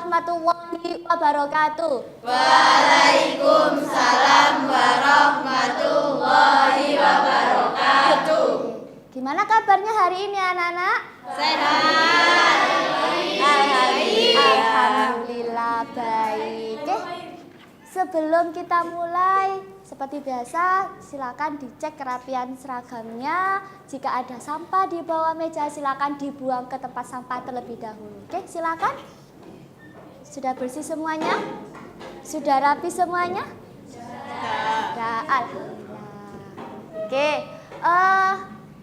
warahmatullahi wabarakatuh. Waalaikumsalam warahmatullahi wabarakatuh. Gimana kabarnya hari ini anak-anak? Sehat. Alhamdulillah baik. Sebelum kita mulai, seperti biasa, silakan dicek kerapian seragamnya. Jika ada sampah di bawah meja, silakan dibuang ke tempat sampah terlebih dahulu. Oke, silakan. Sudah bersih semuanya? Sudah rapi semuanya? Sudah. Alhamdulillah. Oke,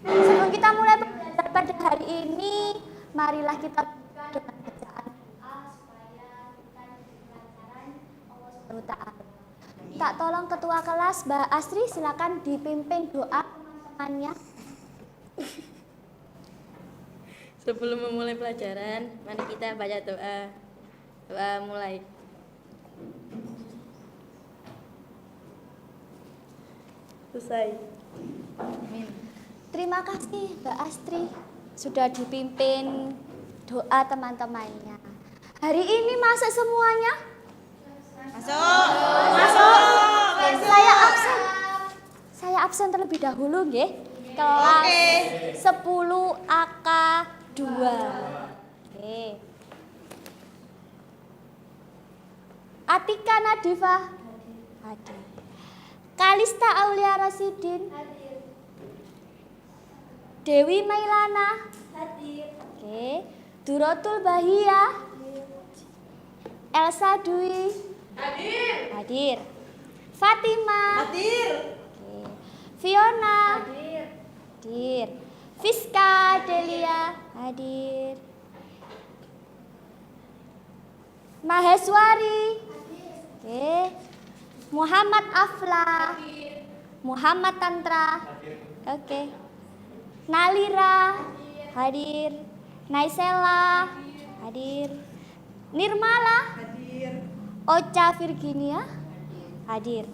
sebelum kita mulai belajar pada hari ini, marilah kita buka dengan bacaan doa supaya kita diberi pelajaran Allah Subhanahu wa Ta'ala. Tak tolong ketua kelas Mbak Astri, silakan dipimpin doa teman-temannya. Sebelum memulai pelajaran, mari kita baca doa. Doa mulai. Selesai. Amin. Terima kasih Mbak Astri sudah dipimpin doa teman-temannya. Hari ini masuk semuanya? Masuk. Saya absen terlebih dahulu nggih. Kelas 10 AK 2. Oke. Atika Nadifa hadir. Kalista Aulia Rasidin hadir. Dewi Mailana hadir. Oke. Durotul Bahia hadir. Elsa Dwi hadir. Fatima Hadir. Oke. Fiona hadir. Fiska Delia hadir. Maheswari oke. Muhammad Afla hadir. Muhammad Tantra oke. Nalira hadir. Naisela hadir. Nirmala hadir. Ocha Virginia hadir.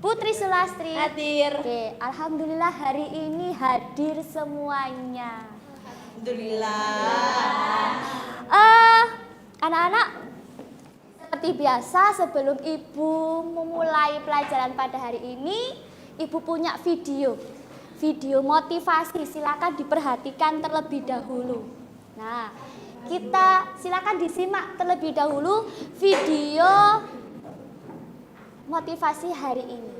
Putri Sulastri Hadir. oke. Alhamdulillah hari ini hadir semuanya. Alhamdulillah. Anak-anak, seperti biasa sebelum Ibu memulai pelajaran pada hari ini, Ibu punya video motivasi, silakan diperhatikan terlebih dahulu. Nah, kita silakan disimak terlebih dahulu video motivasi hari ini.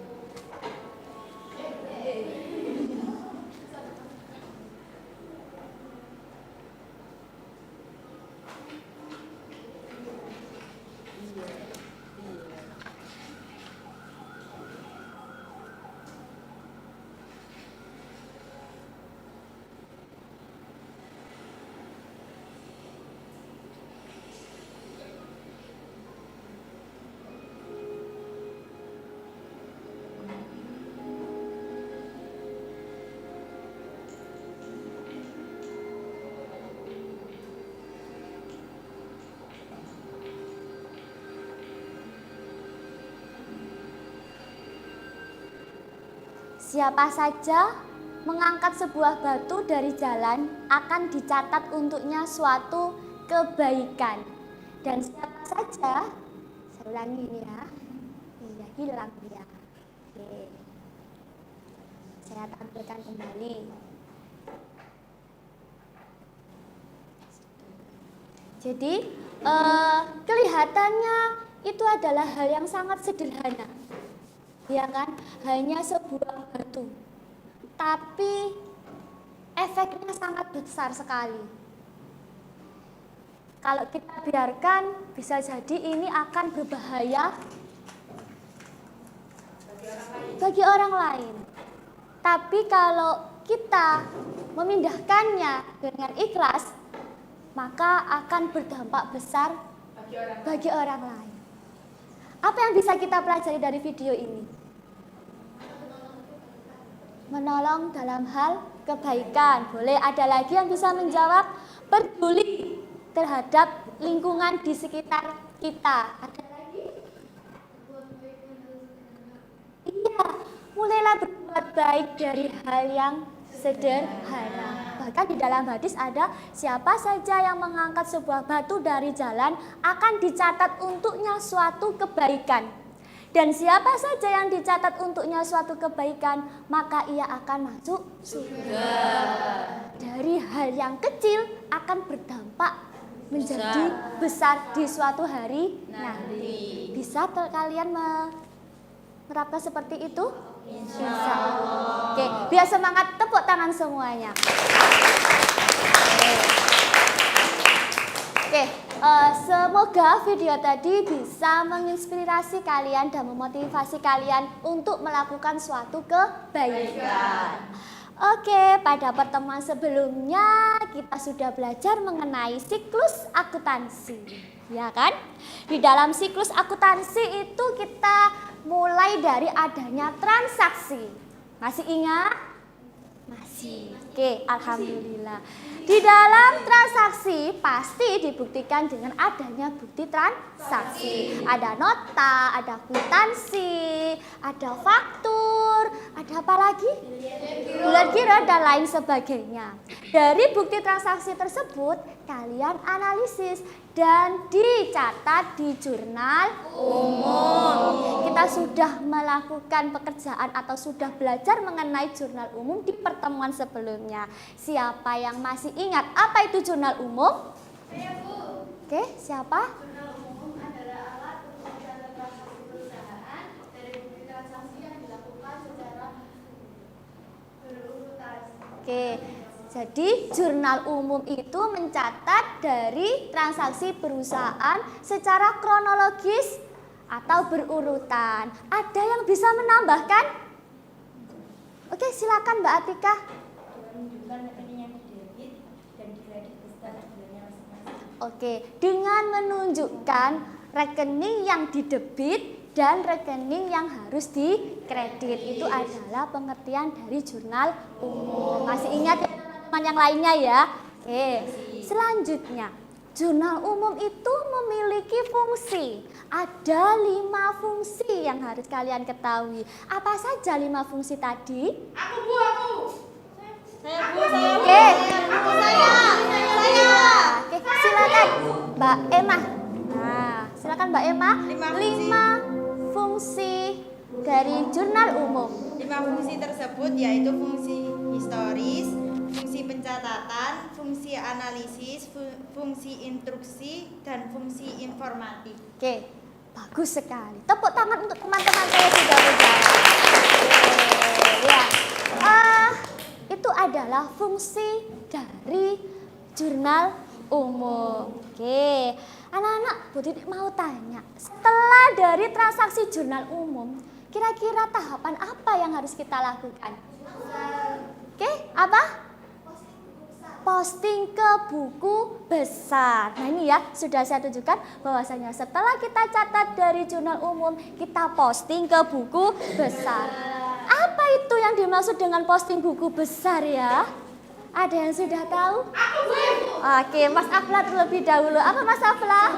Siapa saja mengangkat sebuah batu dari jalan akan dicatat untuknya suatu kebaikan. Dan siapa saja, saya ulangi ini ya, iya hilang dia. Oke. Saya tampilkan kembali. Jadi kelihatannya itu adalah hal yang sangat sederhana. Ya kan, hanya sebuah batu, tapi efeknya sangat besar sekali. Kalau kita biarkan, bisa jadi ini akan berbahaya bagi orang lain. Tapi kalau kita memindahkannya dengan ikhlas, maka akan berdampak besar bagi orang lain. Apa yang bisa kita pelajari dari video ini? Menolong dalam hal kebaikan. Boleh ada lagi yang bisa menjawab? Peduli terhadap lingkungan di sekitar kita. Ada lagi? Iya, mulailah berbuat baik dari hal yang sederhana. Bahkan di dalam hadis ada, siapa saja yang mengangkat sebuah batu dari jalan akan dicatat untuknya suatu kebaikan. Dan siapa saja yang dicatat untuknya suatu kebaikan, maka ia akan masuk surga. Dari hal yang kecil akan berdampak menjadi besar di suatu hari nanti. Bisa kalian menerapkan seperti itu? Insya Allah. Oke, biar semangat, tepuk tangan semuanya. Oke, semoga video tadi bisa menginspirasi kalian dan memotivasi kalian untuk melakukan suatu kebaikan. Oke, pada pertemuan sebelumnya kita sudah belajar mengenai siklus akuntansi, ya kan? Di dalam siklus akuntansi itu kita mulai dari adanya transaksi. Masih ingat? Masih. Oke, alhamdulillah. Di dalam transaksi pasti dibuktikan dengan adanya bukti transaksi. Ada nota, ada kwitansi, ada faktur, ada apa lagi? Bulan giro dan lain sebagainya. Dari bukti transaksi tersebut kalian analisis dan dicatat di jurnal umum. Kita sudah melakukan pekerjaan atau sudah belajar mengenai jurnal umum di pertemuan sebelumnya. Siapa yang masih ingat apa itu jurnal umum? Saya, Bu. Oke, siapa? Jurnal umum adalah alat untuk mencatat transaksi perusahaan dari bukti transaksi yang dilakukan secara berurutan. Oke. Jadi jurnal umum itu mencatat dari transaksi perusahaan secara kronologis atau berurutan. Ada yang bisa menambahkan? Oke, silakan Mbak Atika. Menunjukkan rekening yang didebit dan dikredit beserta tanggalnya masing-masing. Oke, dengan menunjukkan rekening yang didebit dan rekening yang harus dikredit, itu adalah pengertian dari jurnal umum. Masih ingat ya teman-teman yang lainnya ya? Oke, selanjutnya jurnal umum itu memiliki fungsi. Ada 5 fungsi yang harus kalian ketahui. Apa saja 5 fungsi tadi? Aku, Bu, aku. Saya, Bu, saya. Oke. Saya. Oke, silakan Mbak Emma. Nah, silakan Mbak Emma. 5 fungsi dari jurnal umum. 5 fungsi tersebut yaitu fungsi historis, fungsi pencatatan, fungsi analisis, fungsi instruksi, dan fungsi informatif. Oke, bagus sekali. Tepuk tangan untuk teman-teman saya sudah menjawab. Ya, itu adalah fungsi dari jurnal umum. Oke, anak-anak, Bu Titik mau tanya, setelah dari transaksi jurnal umum, kira-kira tahapan apa yang harus kita lakukan? Oke, apa? Posting ke buku besar. Nah ini ya, sudah saya tunjukkan bahwasanya setelah kita catat dari jurnal umum, kita posting ke buku besar. Apa itu yang dimaksud dengan posting buku besar ya? Ada yang sudah tahu? Oke, Mas Afla terlebih dahulu. Apa Mas Afla?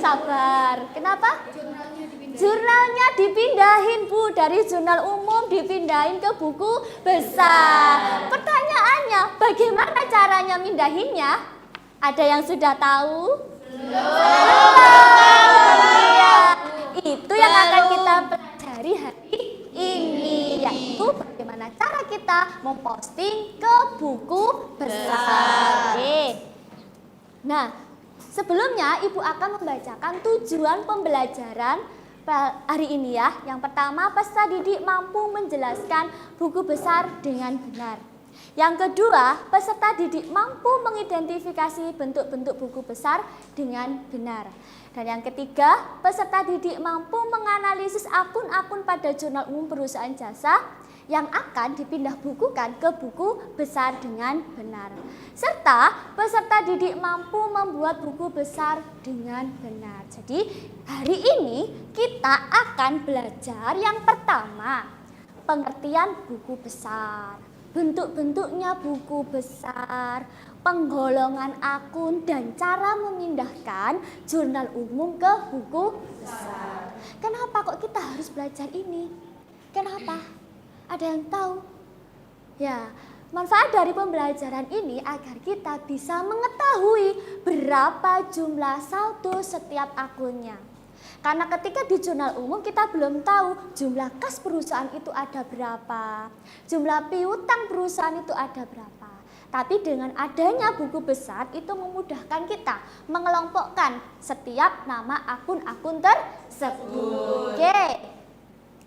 Sabar. Kenapa? Jurnalnya dipindahin, Bu, dari jurnal umum dipindahin ke buku besar. Pertanyaannya, bagaimana caranya mindahinnya? Ada yang sudah tahu? Belum. Ya, itu yang akan kita pelajari hari ini, yaitu bagaimana cara kita memposting ke buku besar. Oke. Nah, sebelumnya Ibu akan membacakan tujuan pembelajaran hari ini ya. Yang pertama, peserta didik mampu menjelaskan buku besar dengan benar. Yang kedua, peserta didik mampu mengidentifikasi bentuk-bentuk buku besar dengan benar. Dan yang ketiga, peserta didik mampu menganalisis akun-akun pada jurnal umum perusahaan jasa yang akan dipindah bukukan ke buku besar dengan benar. Serta peserta didik mampu membuat buku besar dengan benar. Jadi hari ini kita akan belajar yang pertama, pengertian buku besar, bentuk-bentuknya buku besar, penggolongan akun, dan cara memindahkan jurnal umum ke buku besar. Kenapa kok kita harus belajar ini? Kenapa? Ada yang tahu? Ya, Manfaat dari pembelajaran ini agar kita bisa mengetahui berapa jumlah saldo setiap akunnya. Karena ketika di jurnal umum kita belum tahu jumlah kas perusahaan itu ada berapa, jumlah piutang perusahaan itu ada berapa. Tapi dengan adanya buku besar itu memudahkan kita mengelompokkan setiap nama akun-akun tersebut. Oke.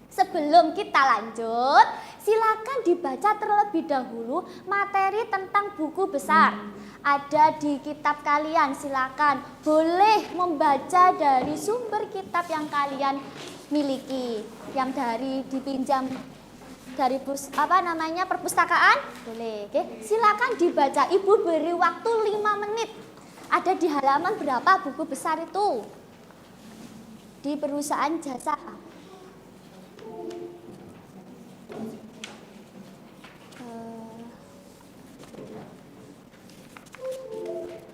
Sebelum kita lanjut, silakan dibaca terlebih dahulu materi tentang buku besar. Ada di kitab kalian, silakan boleh membaca dari sumber kitab yang kalian miliki, yang dari dipinjam dari perpustakaan, boleh. Oke, silakan dibaca. Ibu beri waktu 5 menit. Ada di halaman berapa buku besar itu? Di perusahaan jasa.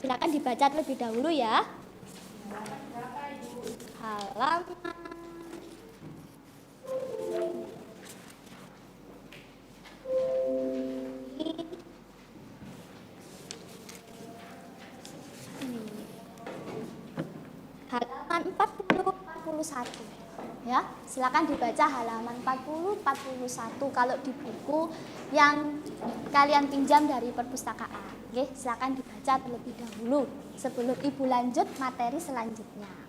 Silakan dibaca terlebih dahulu ya. Halaman halaman 40-41 ya. Silakan dibaca halaman 40-41 kalau di buku yang kalian pinjam dari perpustakaan. Oke, silakan dibaca terlebih dahulu sebelum Ibu lanjut materi selanjutnya.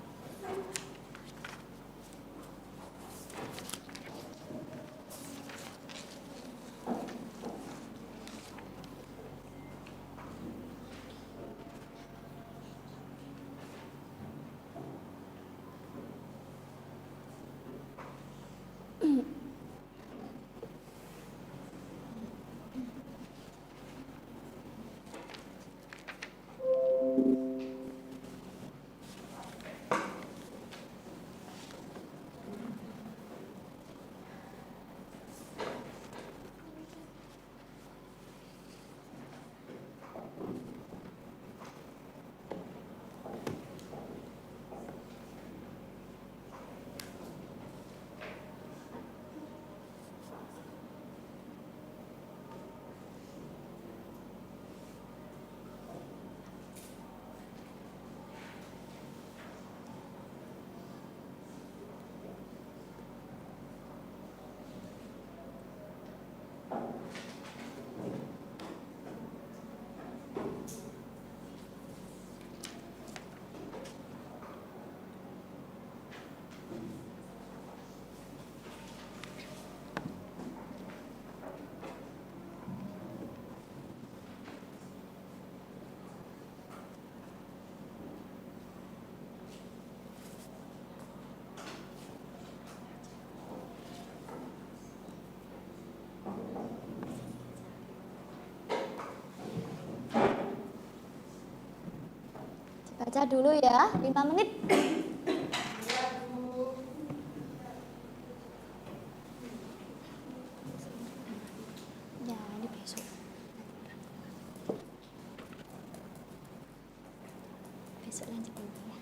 Baca dulu ya, 5 menit. Ya, ini besok. Besok lanjut dulu ya.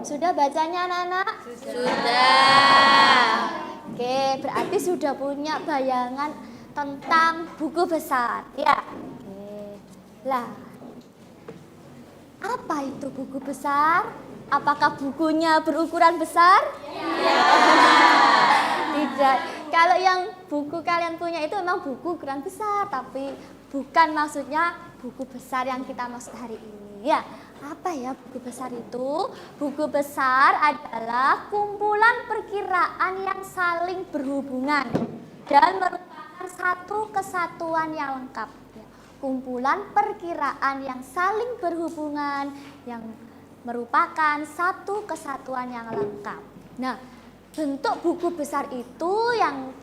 Sudah bacanya anak-anak? Sudah. Oke, berarti sudah punya bayangan tentang buku besar, ya? Oke. Lah, apa itu buku besar? Apakah bukunya berukuran besar? Tidak. Kalau yang buku kalian punya itu memang buku ukuran besar, tapi bukan maksudnya buku besar yang kita maksud hari ini, ya. Apa ya buku besar itu? Buku besar adalah kumpulan perkiraan yang saling berhubungan dan merupakan satu kesatuan yang lengkap. Kumpulan perkiraan yang saling berhubungan yang merupakan satu kesatuan yang lengkap. Nah, bentuk buku besar itu yang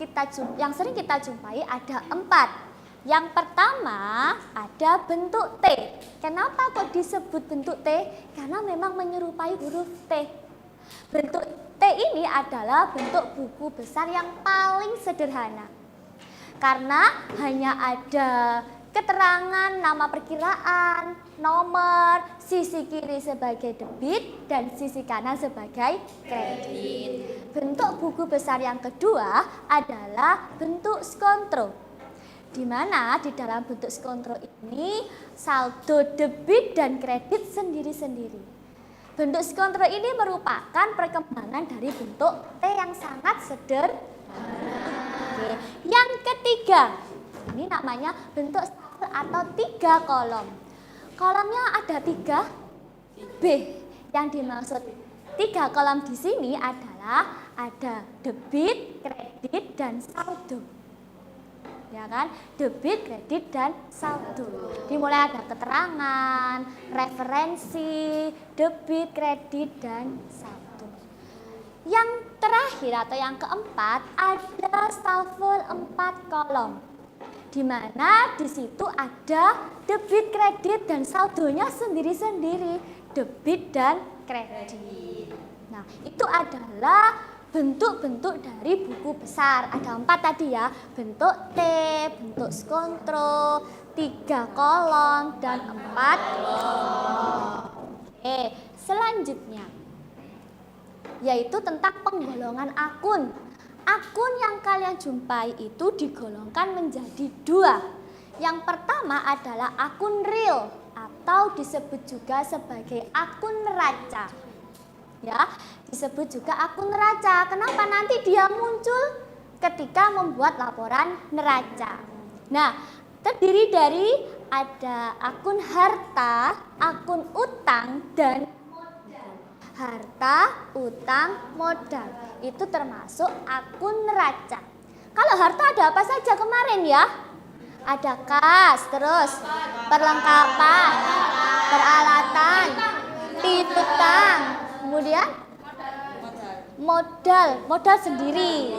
sering kita jumpai ada 4. Yang pertama ada bentuk T. Kenapa kok disebut bentuk T? Karena memang menyerupai huruf T. Bentuk T ini adalah bentuk buku besar yang paling sederhana. Karena hanya ada keterangan nama perkiraan, nomor, sisi kiri sebagai debit dan sisi kanan sebagai kredit. Bentuk buku besar yang kedua adalah bentuk skontro. Di mana di dalam bentuk skontro ini saldo debit dan kredit sendiri-sendiri. Bentuk skontro ini merupakan perkembangan dari bentuk T yang sangat sederhana. Yang ketiga, ini namanya bentuk stafel atau 3 kolom. Kolomnya ada 3 B. Yang dimaksud 3 kolom di sini adalah ada debit, kredit, dan saldo. Ya kan, debit, kredit, dan saldo. Dimulai ada keterangan, referensi, debit, kredit, dan saldo. Yang terakhir atau yang keempat ada stafel 4 kolom. Di mana di situ ada debit, kredit, dan saldonya sendiri-sendiri, debit dan kredit. Nah, itu adalah bentuk-bentuk dari buku besar. Ada 4 tadi ya, bentuk T, bentuk skontro, 3 kolom, dan 4 kolom. Oke, selanjutnya yaitu tentang penggolongan akun. Akun yang kalian jumpai itu digolongkan menjadi 2. Yang pertama adalah akun real atau disebut juga sebagai akun neraca. Ya, disebut juga akun neraca. Kenapa? Nanti dia muncul ketika membuat laporan neraca. Nah, terdiri dari ada akun harta, akun utang, dan modal. Harta, utang, modal. Itu termasuk akun neraca. Kalau harta ada apa saja kemarin ya? Ada kas, terus perlengkapan, peralatan, piutang, kemudian modal sendiri.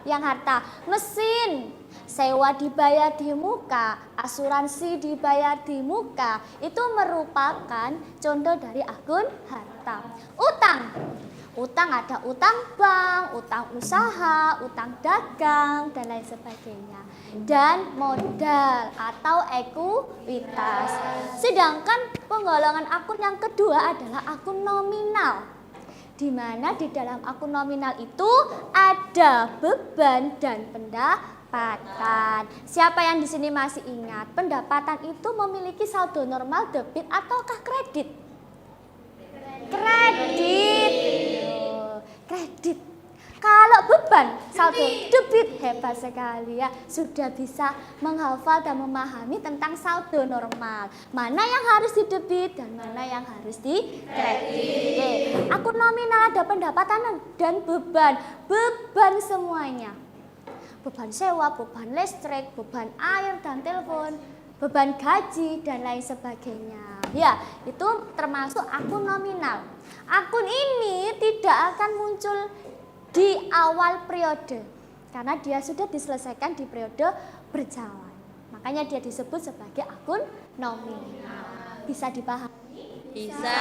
Yang harta, mesin, sewa dibayar di muka, asuransi dibayar di muka. Itu merupakan contoh dari akun harta. Utang ada utang bank, utang usaha, utang dagang, dan lain sebagainya. Dan modal atau ekuitas. Sedangkan penggolongan akun yang kedua adalah akun nominal. Di mana di dalam akun nominal itu ada beban dan pendapatan. Siapa yang di sini masih ingat? Pendapatan itu memiliki saldo normal debit ataukah kredit? Kredit. Kalau beban saldo debit, hebat sekali ya. Sudah bisa menghafal dan memahami tentang saldo normal. Mana yang harus didebit dan mana yang harus di kredit. Oke. Akun nominal ada pendapatan dan beban. Beban semuanya. Beban sewa, beban listrik, beban air dan telepon, beban gaji dan lain sebagainya. Ya, itu termasuk akun nominal. Akun ini tidak akan muncul di awal periode karena dia sudah diselesaikan di periode berjalan. Makanya dia disebut sebagai akun nominal. Bisa dipahami? Bisa.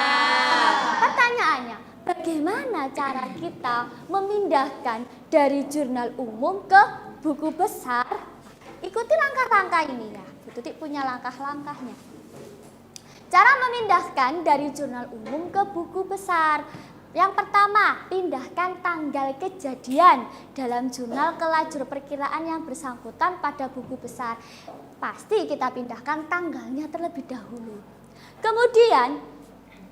Pertanyaannya, bagaimana cara kita memindahkan dari jurnal umum ke buku besar? Ikuti langkah-langkah ini ya. Bu Tuti punya langkah-langkahnya. Cara memindahkan dari jurnal umum ke buku besar. Yang pertama, pindahkan tanggal kejadian dalam jurnal ke lajur perkiraan yang bersangkutan pada buku besar. Pasti kita pindahkan tanggalnya terlebih dahulu. Kemudian,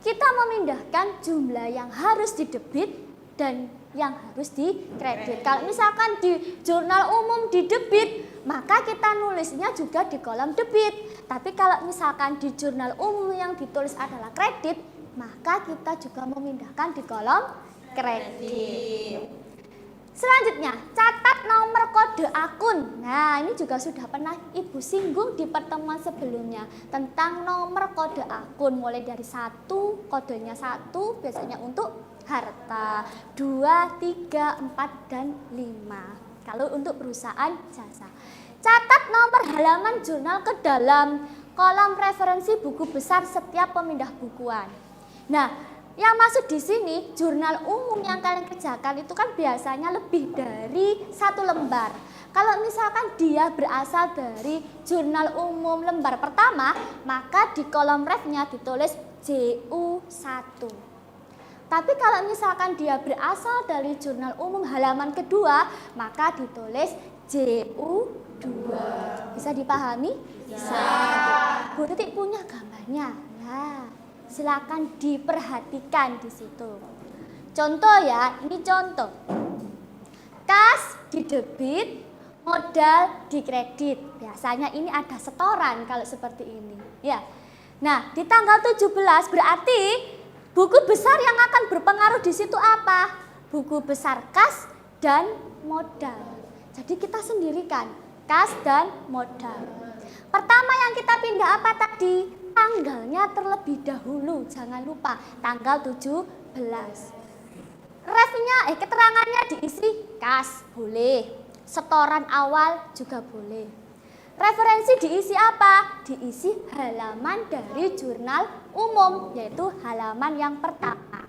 kita memindahkan jumlah yang harus didebit dan yang harus dikredit. Kalau misalkan di jurnal umum didebit, maka kita nulisnya juga di kolom debit. Tapi kalau misalkan di jurnal umum yang ditulis adalah kredit, maka kita juga memindahkan di kolom kredit. Selanjutnya, catat nomor kode akun. Nah, ini juga sudah pernah Ibu singgung di pertemuan sebelumnya tentang nomor kode akun. Mulai dari 1, kodenya 1 biasanya untuk harta, 2, 3, 4, dan 5. Kalau untuk perusahaan jasa. Catat nomor halaman jurnal ke dalam kolom referensi buku besar setiap pemindah bukuan. Nah, yang masuk di sini jurnal umum yang kalian kerjakan itu kan biasanya lebih dari 1 lembar. Kalau misalkan dia berasal dari jurnal umum lembar pertama, maka di kolom refnya ditulis JU1. Tapi kalau misalkan dia berasal dari jurnal umum halaman kedua, maka ditulis JU2. Bisa dipahami? Bisa. Bu Titik punya gambarnya. Nah, silakan diperhatikan di situ. Contoh ya, ini contoh. Kas didebit, modal dikredit. Biasanya ini ada setoran kalau seperti ini, ya. Nah, di tanggal 17 berarti buku besar yang akan berpengaruh di situ apa? Buku besar kas dan modal. Jadi kita sendirikan kas dan modal. Pertama yang kita pindah apa tadi? Tanggalnya terlebih dahulu, jangan lupa tanggal 17. Refnya, keterangannya diisi kas, boleh. Setoran awal juga boleh. Referensi diisi apa? Diisi halaman dari jurnal umum, yaitu halaman yang pertama.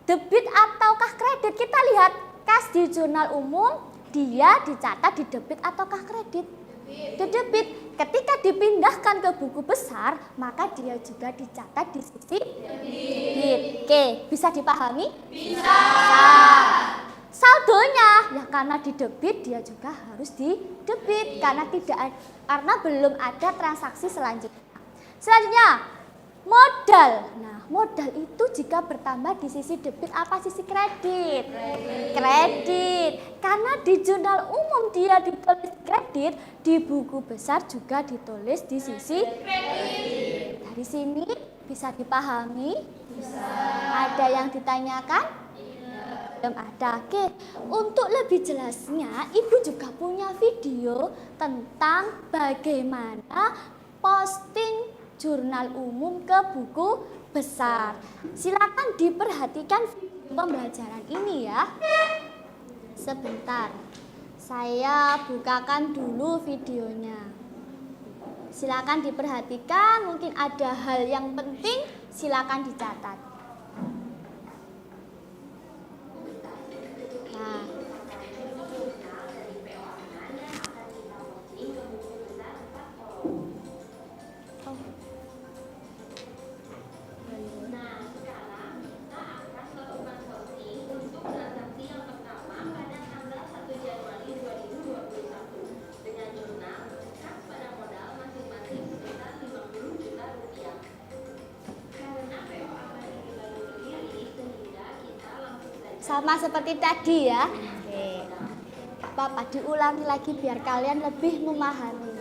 Debit ataukah kredit? Kita lihat kas di jurnal umum, dia dicatat di debit ataukah kredit? Di debit. Ketika dipindahkan ke buku besar, maka dia juga dicatat di sisi debit. Oke, bisa dipahami? Bisa. Saldonya, ya karena di debit dia juga harus di debit karena belum ada transaksi selanjutnya. Selanjutnya, modal. Nah, modal itu jika bertambah di sisi debit apa sisi kredit? Kredit. Karena di jurnal umum dia ditulis kredit, di buku besar juga ditulis di sisi kredit. Dari sini bisa dipahami? Bisa. Ada yang ditanyakan? Belum ada. Oke, untuk lebih jelasnya Ibu juga punya video tentang bagaimana posting jurnal umum ke buku besar. Silakan diperhatikan pembelajaran ini ya. Sebentar, saya bukakan dulu videonya. Silakan diperhatikan, mungkin ada hal yang penting, silakan dicatat. Nah, sama seperti tadi ya. Oke. Bapak diulangi lagi biar kalian lebih memahaminya.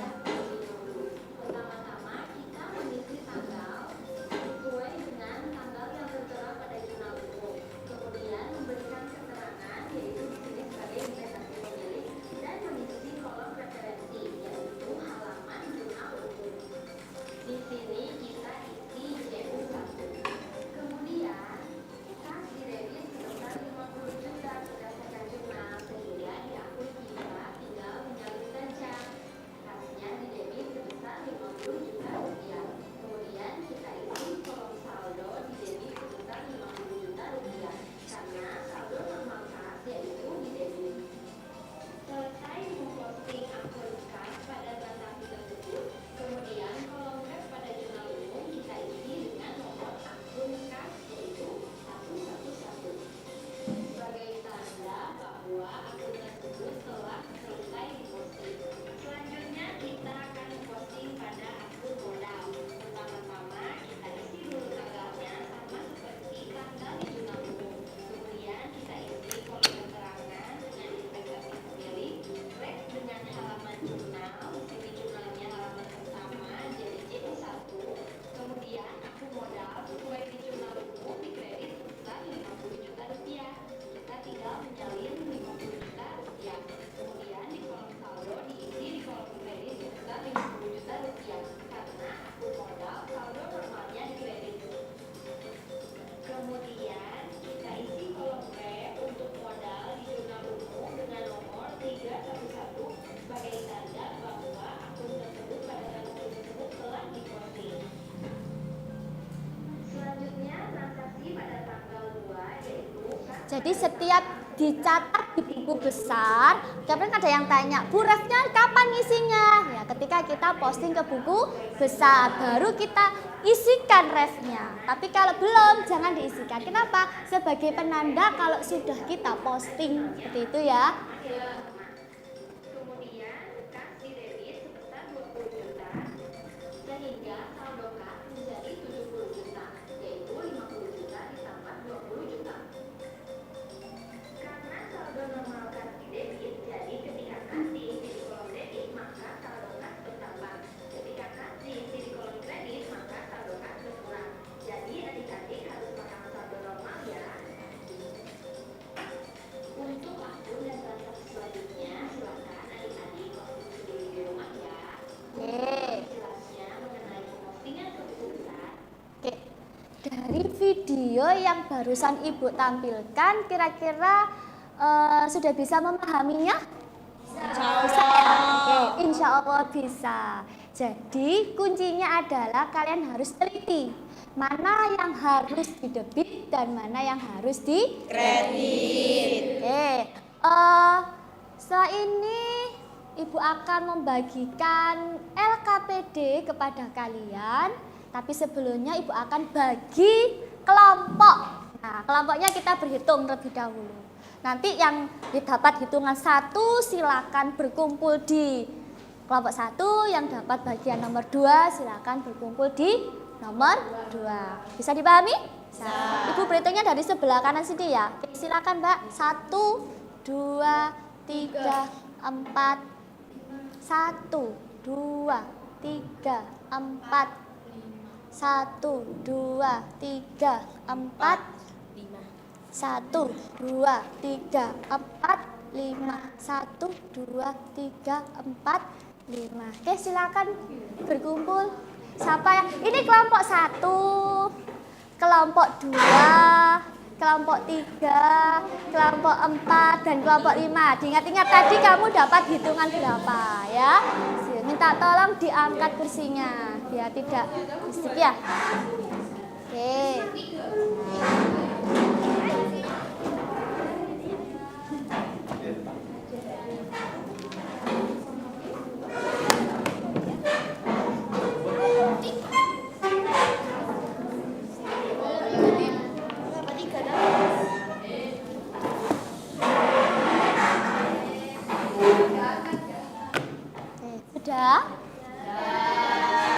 Jadi setiap dicatat di buku besar, kadang ada yang tanya, Bu refnya kapan isinya? Ya, ketika kita posting ke buku besar, baru kita isikan refnya. Tapi kalau belum, jangan diisikan. Kenapa? Sebagai penanda kalau sudah kita posting, seperti itu ya. Dari video yang barusan Ibu tampilkan, kira-kira sudah bisa memahaminya? Bisa ya? Oke, insya Allah bisa. Jadi kuncinya adalah kalian harus teliti mana yang harus didebit dan mana yang harus dikredit. Oke, setelah ini Ibu akan membagikan LKPD kepada kalian. Tapi sebelumnya Ibu akan bagi kelompok. Nah, kelompoknya kita berhitung terlebih dahulu. Nanti yang didapat hitungan 1 silakan berkumpul di kelompok 1, yang dapat bagian nomor 2 silakan berkumpul di nomor 2. Bisa dipahami? Bisa. Ibu berhitungnya dari sebelah kanan sini ya. Oke, silakan Mbak. 1, 2, 3, 4. 1, 2, 3, 4. 1, 2, 3, 4, 5. 1, 2, 3, 4, 5. 1, 2, 3, 4, 5. Oke, silakan berkumpul. Siapa ya? Ini kelompok 1, kelompok 2, kelompok 3, kelompok 4, dan kelompok 5. Diingat-ingat tadi kamu dapat hitungan berapa ya? Minta tolong diangkat kursinya biar tidak berisik ya. Oke.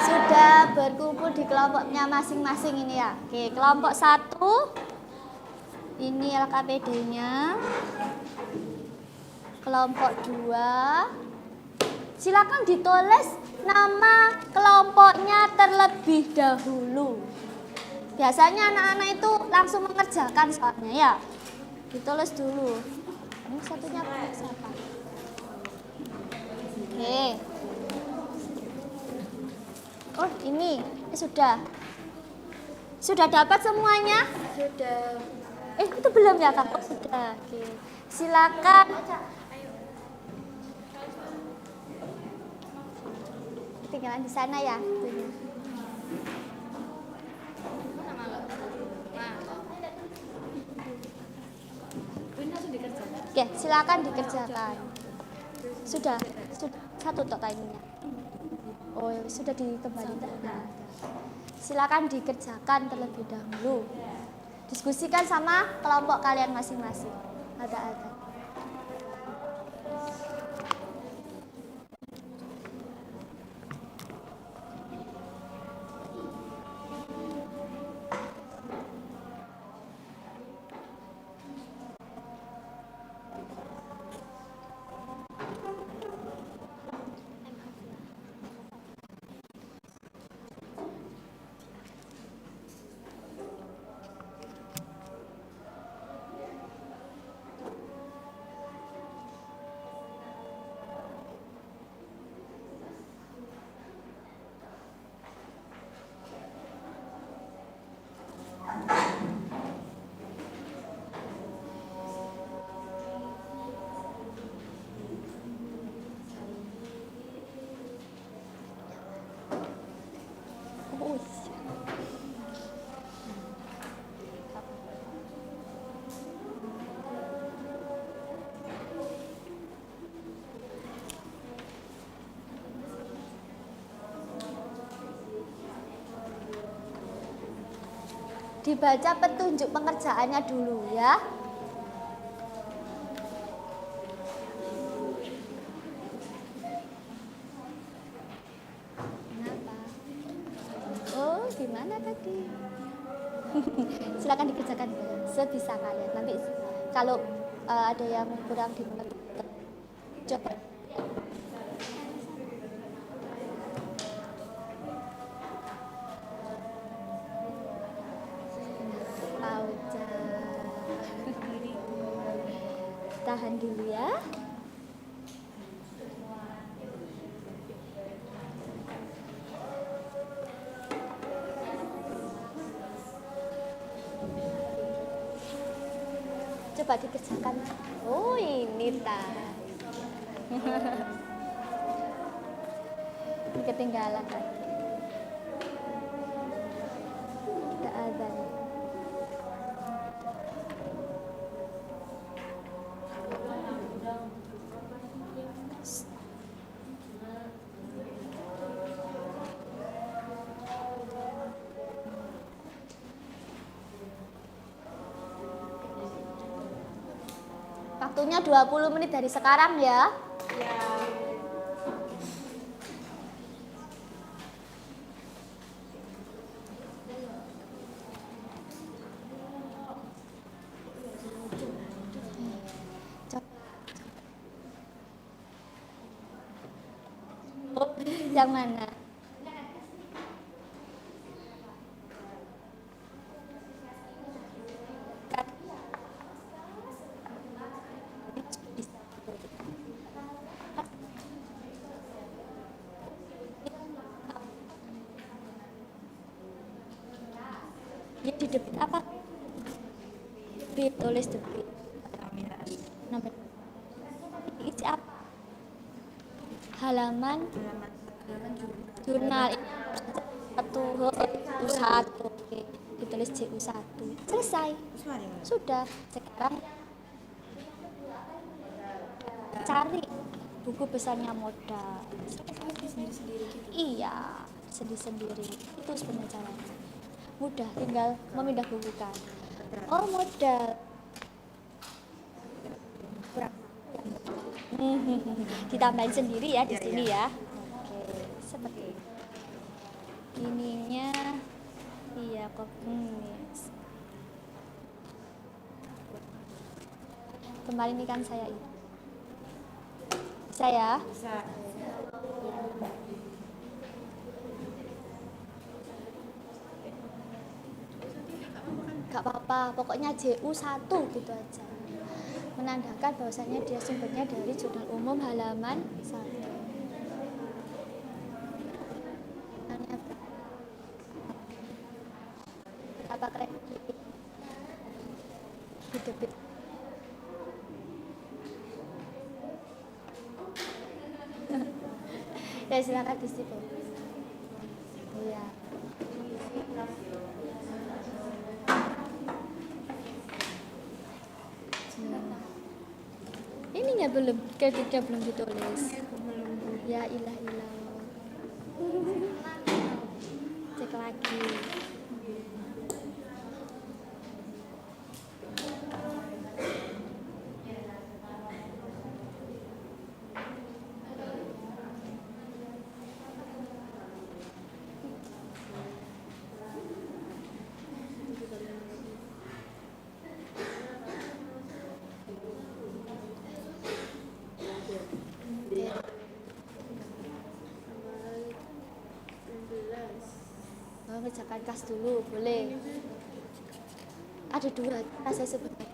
Sudah berkumpul di kelompoknya masing-masing ini ya. Oke, kelompok 1 ini LKPD-nya. Kelompok 2 silakan ditulis nama kelompoknya terlebih dahulu. Biasanya anak-anak itu langsung mengerjakan soalnya ya. Ditulis dulu. Ini satunya siapa? Oke. Oh, ini sudah. Sudah dapat semuanya? Sudah. Itu belum ya, Kak? Oh, sudah. Oke. Silakan. Ketinggalan di sana ya. Oke, silakan dikerjakan. Sudah satu tok timenya. Oh, sudah dikembalikan. Silakan dikerjakan terlebih dahulu. Diskusikan sama kelompok kalian masing-masing. Ada. Dibaca petunjuk pengerjaannya dulu ya. Kenapa? Oh, gimana tadi? Silakan dikerjakan sebisa kalian. Nanti kalau ada yang kurang dimengerti, coba. Auja. Tahan dulu ya. Coba dikerjakan. Oh, ini ini ketinggalan tadi. Kita azan. Waktunya 20 menit dari sekarang ya. Yang mana? Dia di debit apa? Debit, tulis debit. Nomor. Isi apa? Halaman jurnal satu. Oke, ditulis JU1. Selesai. Sudah. Sekarang cari buku besarnya modal. Sendiri-sendiri gitu. Iya, sendiri-sendiri. Itu sebenarnya caranya. Mudah, tinggal memindah-bukukan. Oh, modal. Ditambahin sendiri ya di sini ya. Oke, seperti ini. Ininya iya kok kemarin ini kan saya ini. Saya Bisa. gak apa-apa, pokoknya JU1 gitu aja. Menandakan bahwasanya dia sumbernya dari jurnal umum halaman 1. Apa kredit? Debit. Ya silakan di situ. Iya. Ininya belum, kreditnya belum ditulis. Ya ilah ilah. Cek lagi. Oh, kerjakan kas dulu, boleh. Ada dua cara saya sebenarnya.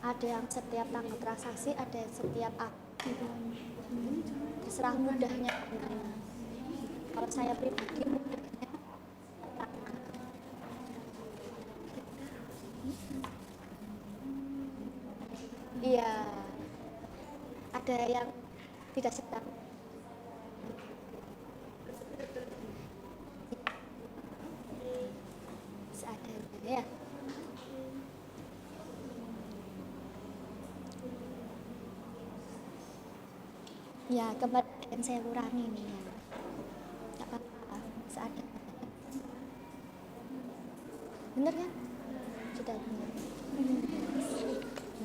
Ada yang setiap tanggal transaksi, ada yang setiap aktif. Terserah mudahnya. Kalau saya pribadi mudahnya iya. Ada yang tidak sedang. Seadanya ya. Ya, kemarin saya kurangi nih ya. Gak apa-apa, seadanya. bener kan? Sudah benar.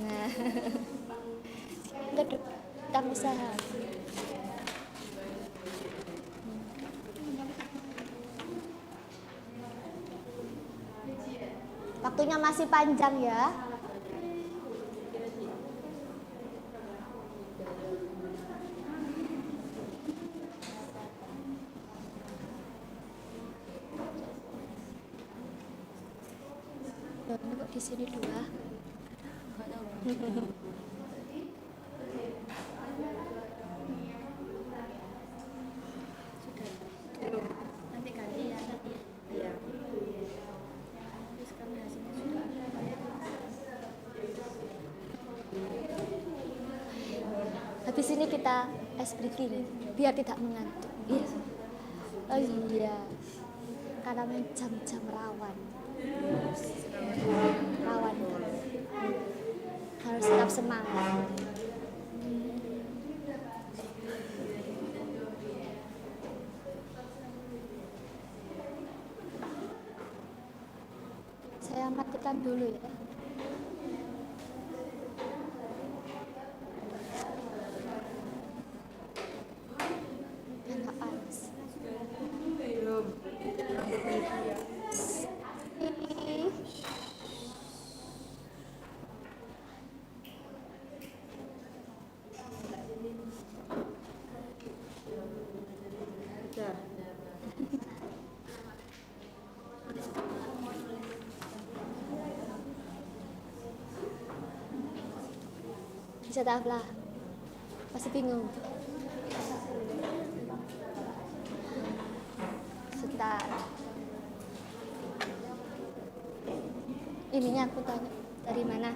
Nah, kita usaha. Waktunya masih panjang ya. Loh, ini kok di sini dua? Nanti ganti ya. Iya. Terus kami hasilnya sudah ada. Habis ini kita ice breaking biar tidak mengantuk. Iya. Oh iya. Karena memang jam-jam rawan. Rawan. Harus tetap semangat. Saya matikan dulu ya. Enak panas. Belum. Sudah. Bisa tak lah. Masih bingung. Sebentar. Ininya aku tanya dari mana?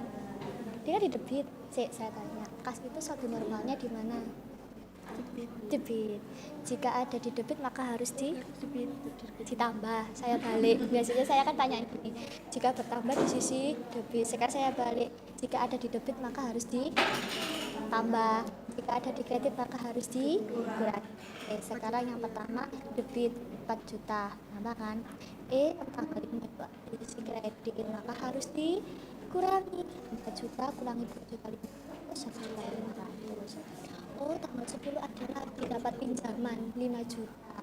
Dia di debit. Saya tanya. Kas itu suatu normalnya di mana? Debit. Jika ada di debit maka harus ditambah. Saya balik. Biasanya saya kan tanya ini. Jika bertambah di sisi debit. Sekarang saya balik. Jika ada di debit maka harus ditambah. Jika ada di kredit maka harus dikurangi. Sekarang yang pertama debit 4 juta. Tambah kan? Tambah 5 di sisi kredit maka harus dikurangi. 4 juta kurangi 2 juta 500 500. Tanggal 10 ada lagi dapat pinjaman 5 juta.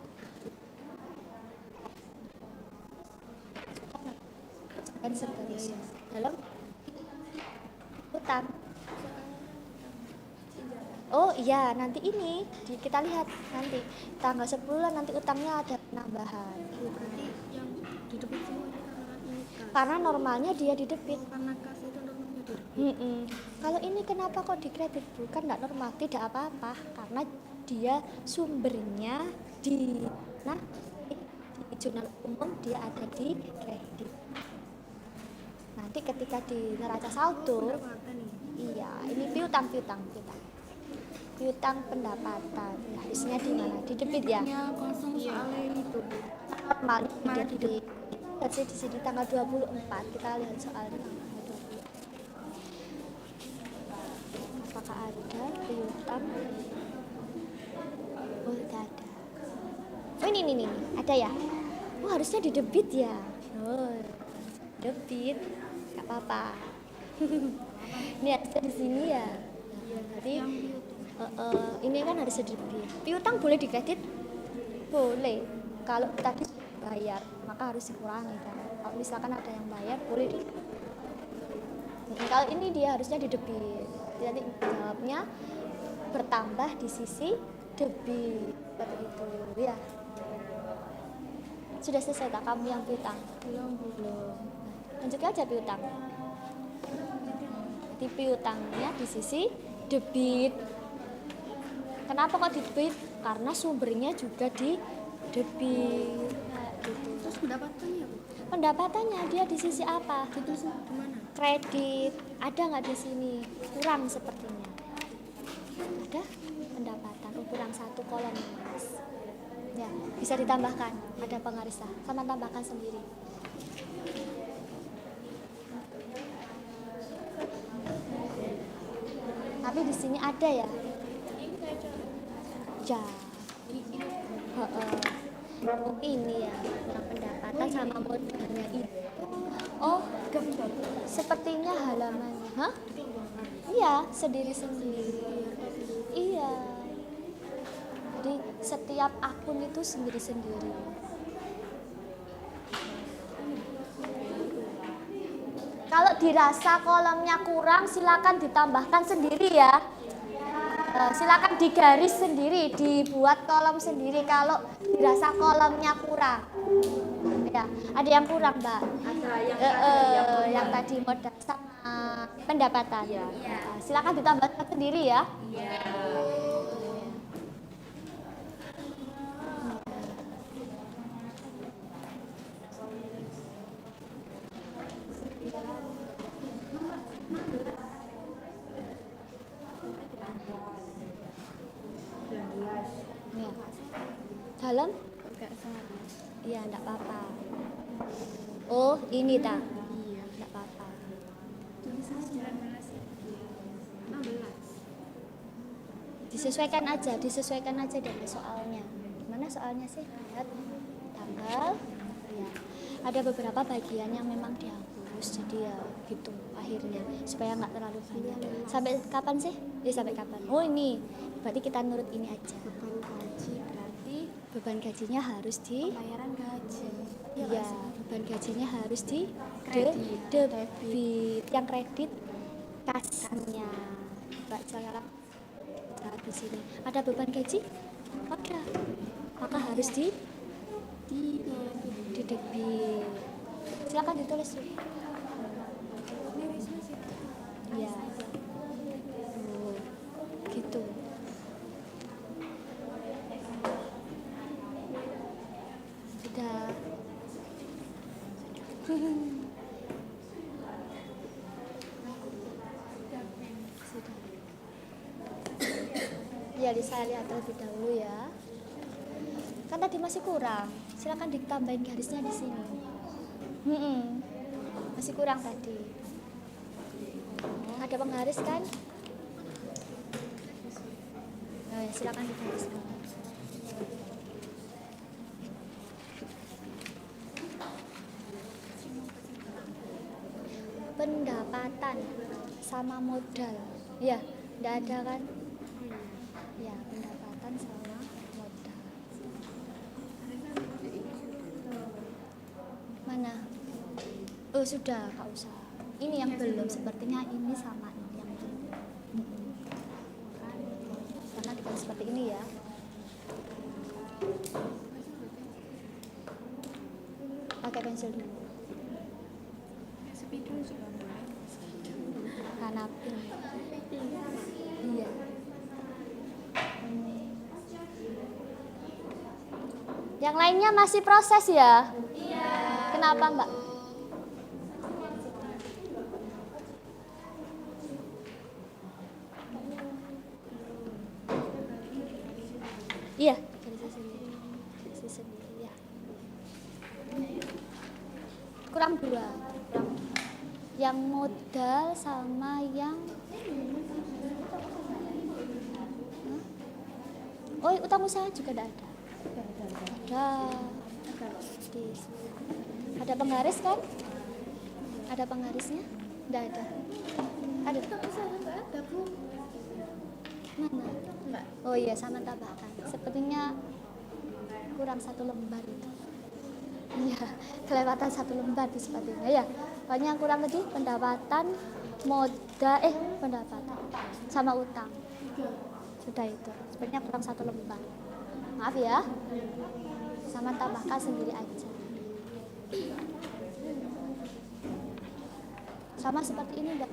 Dan seterusnya. Dalam utang. Oh iya, nanti ini kita lihat nanti tanggal 10 nanti utangnya ada penambahan. Berarti yang di debit semuanya karena ini kas. Karena normalnya dia di debit. Karena kas itu normalnya di debit. Kalau ini kenapa kok di kredit? Bukan tidak normal, tidak apa-apa karena dia sumbernya di jurnal umum dia ada di kredit. Nanti ketika di neraca saldo, Pendapatan nih. iya ini piutang pendapatan. Nah, isinya di mana? Di debit ya. Ya kosong soalnya itu. Normal dia di debit. Jadi di sini tanggal 24 kita lihat soalnya. Apakah ada piutang? Oh, tidak ada. Oh, ini ada ya? Oh, harusnya di debit ya. Oh, debit. Gak apa-apa. Ini harusnya di sini ya. Jadi ini kan harus di debit. Piutang boleh di kredit? Boleh. Kalau tadi bayar, maka harus dikurangi kan. Kalau misalkan ada yang bayar, boleh di. Kalau ini dia harusnya di debit. Jadi jawabnya bertambah di sisi debit seperti itu ya. Sudah selesai tak kamu yang piutang? Belum. Lanjut aja piutang. Jadi piutangnya di sisi debit. Kenapa kok di debit? Karena sumbernya juga di debit. Gitu. Terus pendapatannya Bu? Pendapatannya dia di sisi apa? Ditulis di mana? Kredit. Ada nggak di sini? Kurang sepertinya. Ada pendapatan. Kurang 1 kolom Mas. Ya, bisa ditambahkan. Ada pengarisah. Sama tambahkan sendiri. Tapi di sini ada ya. Ya. Oh, ini ya, yang pendapatan sama modalnya itu. Oh, sepertinya halamannya. Hah? Iya, sendiri-sendiri. Iya. Jadi setiap akun itu sendiri-sendiri. Kalau dirasa kolomnya kurang, silakan ditambahkan sendiri ya. Silakan digaris sendiri, dibuat kolom sendiri kalau dirasa kolomnya kurang. Ya, ada yang kurang, Mbak. Ada Yang tadi modal sama pendapatan. Iya. Silakan ditambahkan sendiri ya. Ya. Dalam? Iya, enggak apa-apa. Oh, ini tak? Iya, enggak apa-apa. Disesuaikan aja dengan soalnya. Gimana soalnya sih? Lihat tanggal. Ya. Ada beberapa bagian yang memang dihapus, jadi ya gitu akhirnya supaya nggak terlalu banyak. Sampai kapan sih? Sampai kapan? Oh ini, berarti kita nurut ini aja. Beban gaji berarti Beban gajinya harus di pembayaran gaji. Iya, beban gajinya harus di Kredit. debit. Yang kredit kasnya. Mbak Clara di sini. Ada beban gaji? Ada. Maka harus di debit. Silakan ditulis dulu. Iya. Tuh, gitu. Sudah. Sudah. Ya, saya lihat terlebih dahulu ya. Kan tadi masih kurang. Silakan ditambahin garisnya di sini. Masih kurang tadi. Ada penggaris kan? Nah, silakan digariskan. Pendapatan sama modal. Ya, enggak ada kan? Ya, pendapatan sama modal. Mana? Oh, sudah, Kak usah. Ini yang belum, sepertinya ini sama ini yang belum. Karena dikasih seperti ini ya. Pakai pensil dulu. Spidol juga boleh. Karena pink. Iya. Yang lainnya masih proses ya? Iya. Kenapa, Mbak? Iya, dari sisi sendiri ya. Kurang dua. Yang modal sama yang Hah? Oh, utang usaha juga tidak ada. Ada penggaris kan? Ada penggarisnya? Tidak ada. Ada. Mana? Enggak. Oh iya, sama tambahkan. Sepertinya kurang satu lembar itu. Iya, kelewatan satu lembar itu sepertinya. Ya, pokoknya kurang tadi pendapatan, pendapatan sama utang. Sudah itu. Sepertinya kurang satu lembar. Maaf ya. Sama tambahkan sendiri aja. Sama seperti ini, Mbak.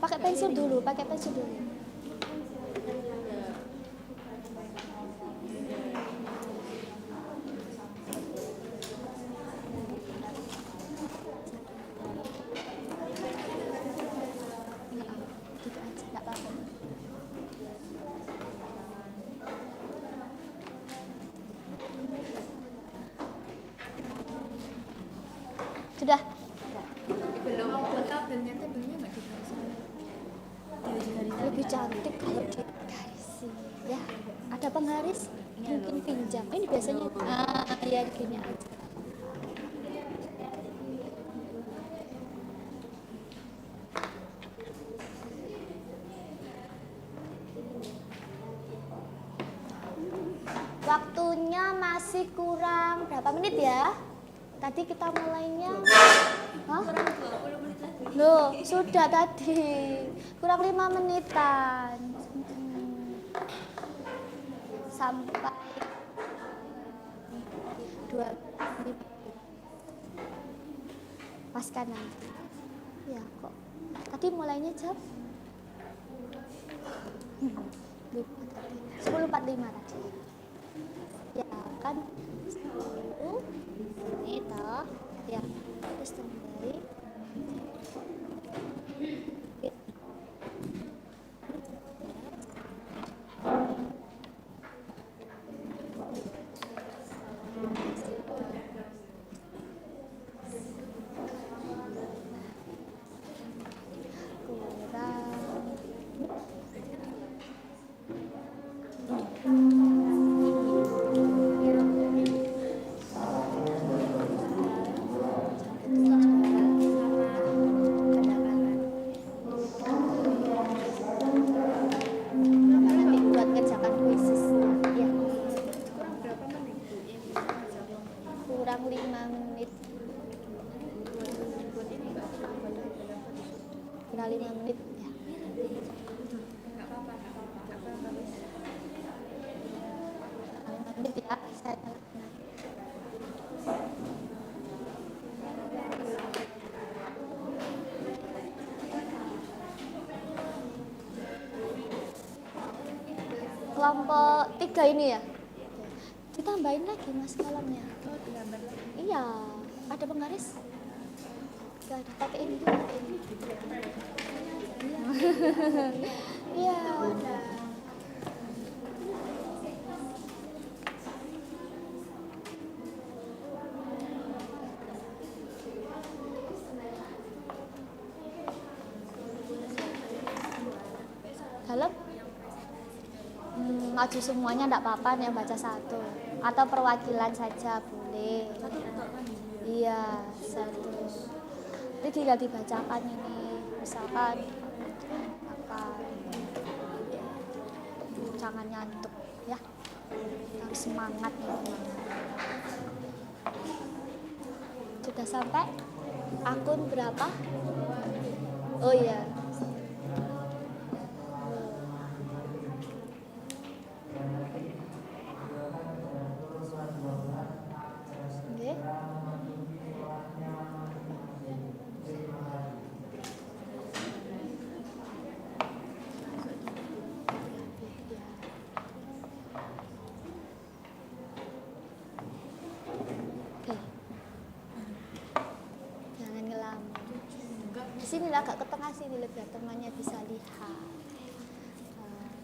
Pakai pensil dulu. Gitu aja, nggak apa-apa. Sudah. Belum. Tabelnya nggak dikasih. lebih cantik kalau digarisi ya. Ada penggaris mungkin pinjam ini biasanya ya gini aja. Waktunya masih kurang berapa menit ya? Tadi kita mulainya hah? Loh, sudah tadi. Kurang 5 menitan. Sampai 2 menit. Pas kan nanti. Ya kok. Tadi mulainya jam lupa tadi. 10.45 tadi. Ya kan 10 menit toh. Ya, terus tambah nanti buat kerjakan khusus ya. Kurang 5 menit. Kurang 5 menit ya. 5 menit ya, saya nyalakan. Kelompok 3 ini ya. Ditambahin lagi mas kolomnya. Iya, ada penggaris. Gak ada, pakai ini dulu, pakai ini. Iya. Dalam maju semuanya enggak apa-apa, yang baca satu atau perwakilan saja boleh. Iya, satu. Ini tinggal dibacakan ini, misalkan apa? Jangan ngantuk ya. Harus semangat ya. Sudah sampai akun berapa? Oh iya. Oke. Oke. Jangan ngelamun. Di sini lah, agak ke tengah sini biar temannya bisa lihat.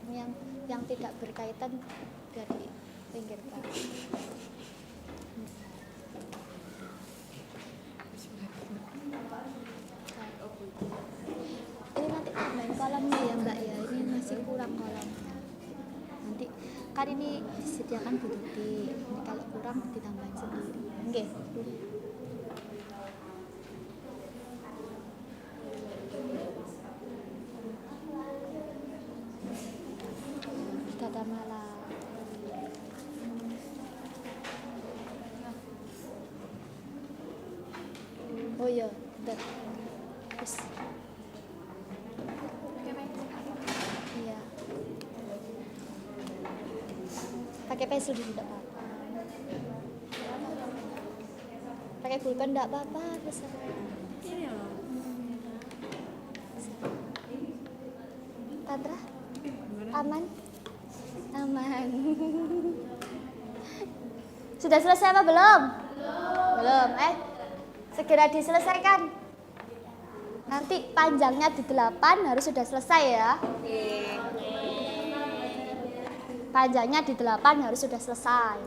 Ini yang tidak berkaitan dari pinggirkan. Ini nanti tambahin kolomnya ya Mbak ya. Ini masih kurang kolomnya. Nanti kan ini disediakan Bu Tuti. Ini kalau kurang ditambahin sendiri. Oke. Tata malam. Oh iya, bentar. Terus. Iya. Pakai pensil dulu enggak apa-apa. Pakai pulpen enggak apa-apa, terserah. Tantra? Aman? Aman. Sudah selesai apa belum? Belum. Segera diselesaikan. Nanti panjangnya di 8 harus sudah selesai ya. Panjangnya di 8 harus sudah selesai.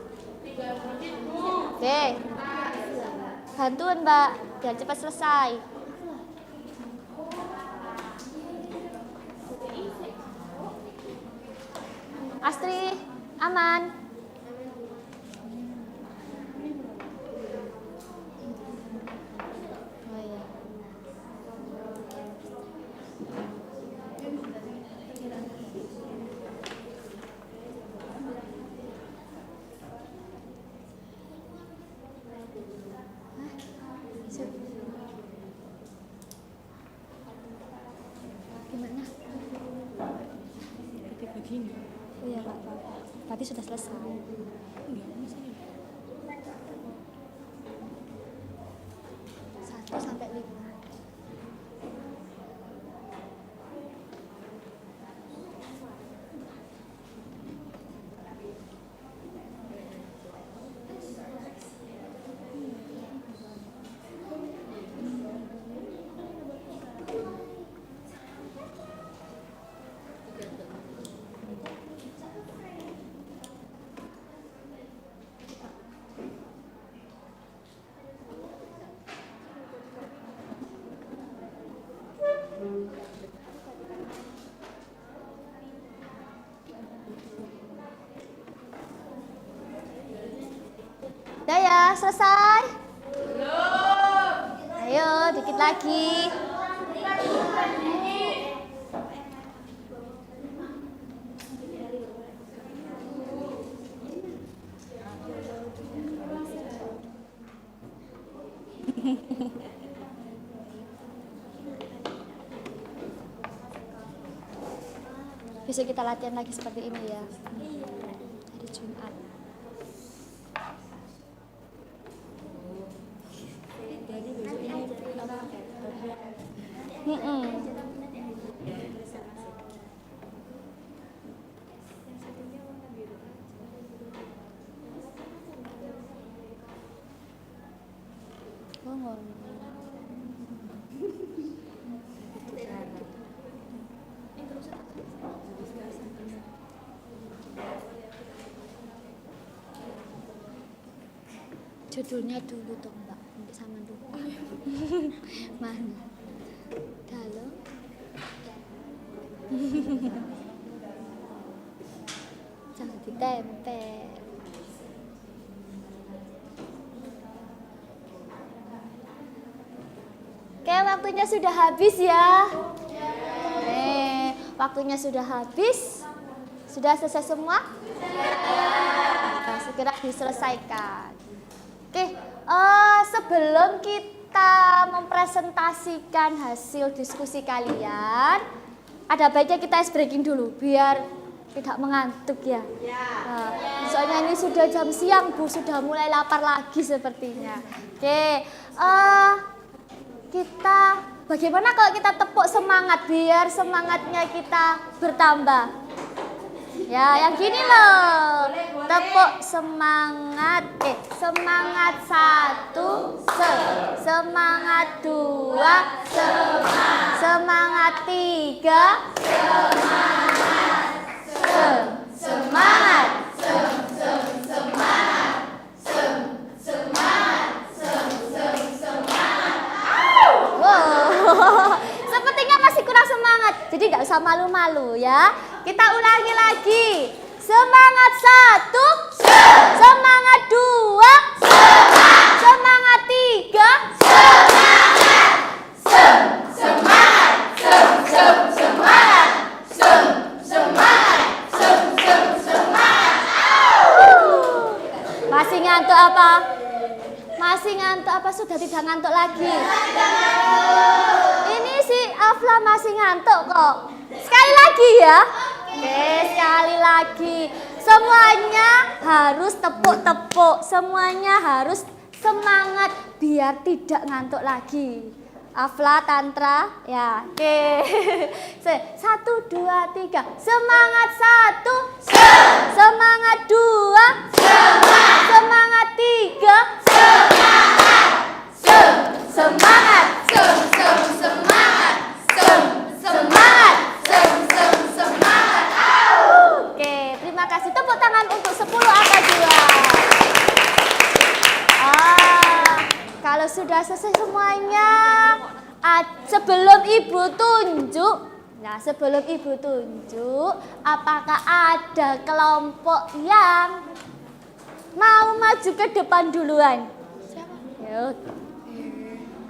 Oke. Bantuan Mbak, biar cepat selesai. Astri, aman. Oh iya. Gimana? Seperti begini. Oh iya Pak. Tapi sudah selesai. Enggak, masih. 1 sampai 5. Udah ya, selesai? Belum. Ayo, dikit lagi. Besok kita latihan lagi seperti ini ya. Hari Jumat. Jadi besok ini apa? Mm-mm. Bangun. Judulnya dulu dong Mbak, nanti sama lupa. Mana? Dalam. Jangan ditempel. Oke, waktunya sudah habis ya. Waktunya sudah habis. Sudah selesai semua? Nah, segera diselesaikan. Oke, sebelum kita mempresentasikan hasil diskusi kalian, ada baiknya kita ice breaking dulu biar tidak mengantuk ya. Nah, soalnya ini sudah jam siang Bu, sudah mulai lapar lagi sepertinya. Oke, kita bagaimana kalau kita tepuk semangat biar semangatnya kita bertambah? Ya, yang gini loh. Tepuk semangat. Semangat 1, semangat 2, semangat 3, semangat. Wow. Sepertinya masih kurang semangat. Jadi nggak usah malu-malu ya. Kita ulangi lagi. Semangat 1, semangat 2, semangat 3, Masih ngantuk apa? Masih ngantuk apa? Sudah tidak ngantuk lagi? Ini si Afla masih ngantuk kok. Sekali lagi ya. Oke, sekali lagi. Semuanya harus tepuk-tepuk. Semuanya harus semangat biar tidak ngantuk lagi. Afla, Tantra, ya. Oke. 1, 2, 3. Semangat 1. Semangat 2. Semangat 3. Semangat. Oke, terima kasih. Tepuk tangan untuk 10 angka jiwa. Kalau sudah selesai semuanya, sebelum Ibu tunjuk, Nah, sebelum Ibu tunjuk, apakah ada kelompok yang mau maju ke depan duluan? Yuk.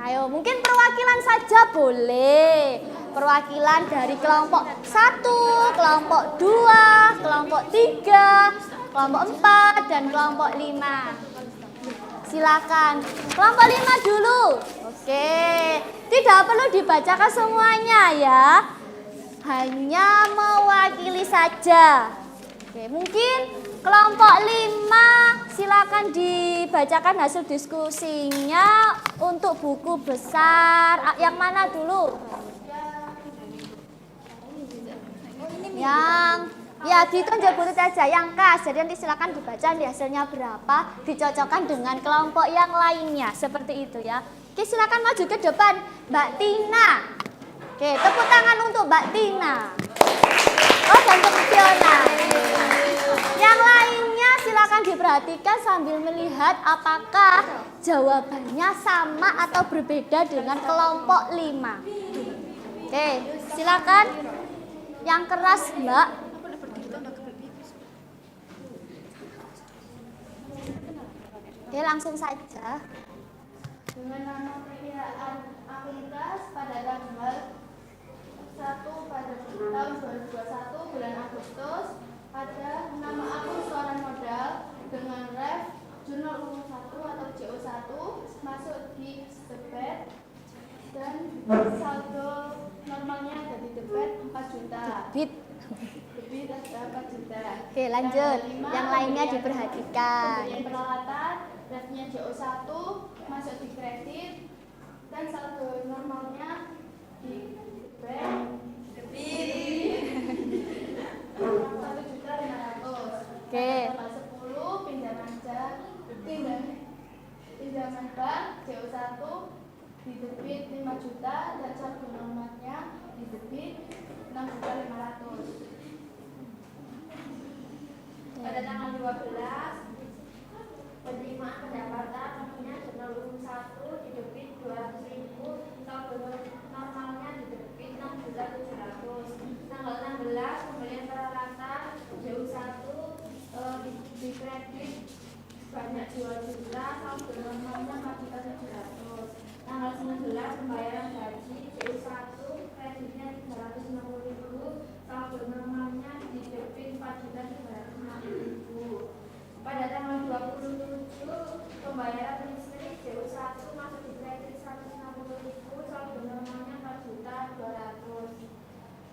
Ayo, mungkin perwakilan saja boleh. Perwakilan dari kelompok 1, kelompok 2, kelompok 3, kelompok 4, dan kelompok 5. Silakan. Kelompok 5 dulu. Oke. Tidak perlu dibacakan semuanya ya. Hanya mewakili saja. Oke, mungkin kelompok 5 silakan dibacakan hasil diskusinya untuk buku besar. Yang mana dulu? Yang ya ditunjuk buku saja yang khas. Jadi nanti silakan dibaca di hasilnya berapa, dicocokkan dengan kelompok yang lainnya seperti itu ya. Oke, silakan maju ke depan Mbak Tina. Oke, tepuk tangan untuk Mbak Tina. Oh, dan untuk Fiona. Yang lainnya silakan diperhatikan sambil melihat apakah jawabannya sama atau berbeda dengan kelompok 5. Oke, silakan. Yang keras, Mbak. Oke, langsung saja. Dengan nama perkiraan aktivitas pada tanggal 1 pada tahun 2021 bulan Agustus, ada nama akun setoran modal dengan ref jurnal umum 1 atau JO1 masuk di debit dan saldo normalnya ada di debit 4 juta. Debit ada 4 juta. Oke, lanjut. Yang lainnya diperhatikan. Kemudian peralatan refnya JO1 masuk di kredit dan saldo normalnya di debit 1.500.000. Oke. Tanggal 10 pinjaman bank JO1 di debit 5 juta dan saldo normalnya di debit 6.500.000. Pada tanggal 12 penerimaan pendapatan namanya jurnal umum 1 di debit 200.000, saldo normalnya di debit 6.700.000. Tanggal 16 pembelian peralatan JU1 di kredit banyak 2 juta, saldo normalnya 4.700.000. Tanggal 19 pembayaran gaji JU1 kreditnya 350.000, saldo normalnya di debit 4.350.000. Pada tanggal 27 pembayaran listrik JU1 masuk di kredit 150.000, saldo normalnya 4.200.000.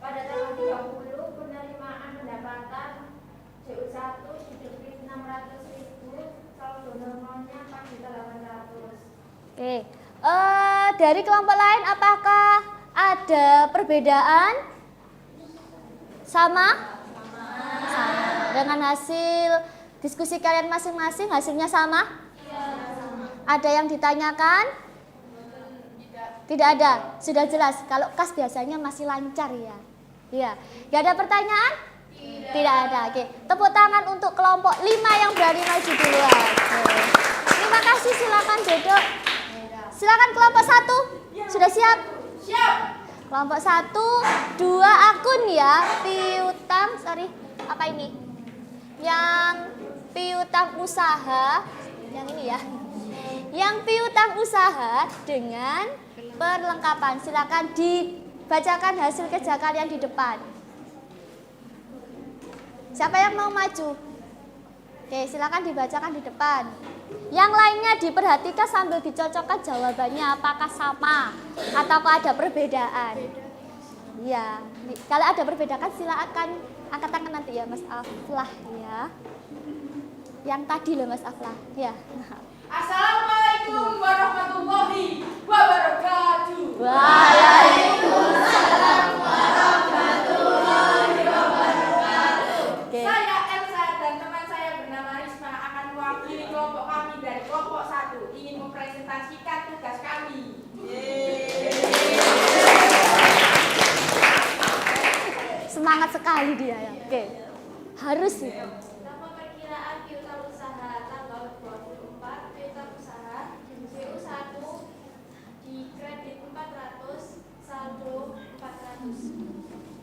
Pada tanggal 30 penerimaan pendapatan JU1 di debit 600.000, saldo normalnya 4.800.000. Oke, dari kelompok lain apakah ada perbedaan? Sama? Sama. Dengan hasil diskusi kalian masing-masing hasilnya sama? Sama. Ada yang ditanyakan? Tidak ada. Sudah jelas. Kalau kas biasanya masih lancar ya. Iya. Tidak ada pertanyaan? Tidak ada. Oke. Tepuk tangan untuk kelompok 5 yang berani maju duluan. Oke. Terima kasih. Silakan duduk. Silakan kelompok 1. Sudah siap? Siap. Kelompok 1, 2 akun ya. Piutang, apa ini? Yang piutang usaha, yang ini ya. Yang piutang usaha dengan perlengkapan. Silakan dibacakan hasil kerja kalian di depan. Siapa yang mau maju? Oke, silakan dibacakan di depan. Yang lainnya diperhatikan sambil dicocokkan jawabannya apakah sama ataukah ada perbedaan. Ya, kalau ada perbedaan silakan angkat tangan nanti ya Mas Aflah ya. Yang tadi loh Mas Aflah. Ya. Assalamualaikum warahmatullahi wabarakatuh. Waalaikumsalam warahmatullahi wabarakatuh. Okay. Saya Elsa dan teman saya bernama Risma akan mewakili kelompok kami dari kelompok 1 ingin mempresentasikan tugas kami. Semangat sekali dia ya. Oke. Harus itu. Nama perkiraan piutang usaha tanggal 24 piutang usaha JU1 di kredit 400 saldo 400.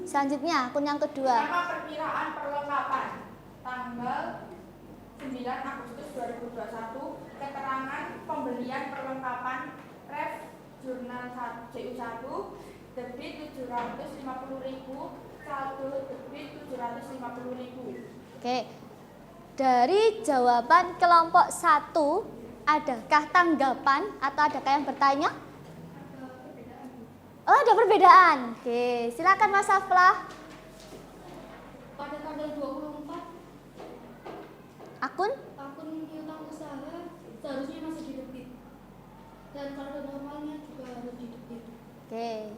Selanjutnya, akun yang kedua. Nama perkiraan perlengkapan tanggal 9 Agustus 2021. Keterangan pembelian perlengkapan ref jurnal JU1 debit 750.000, saldo debit 750.000. Oke. Dari jawaban kelompok 1, adakah tanggapan atau adakah yang bertanya? Oh, ada perbedaan. Oke, silakan Mas Aflah. Pada tanggal 24, Akun? akun piutang usaha seharusnya masih didebit. Dan saldo normalnya juga harus didebit. Oke.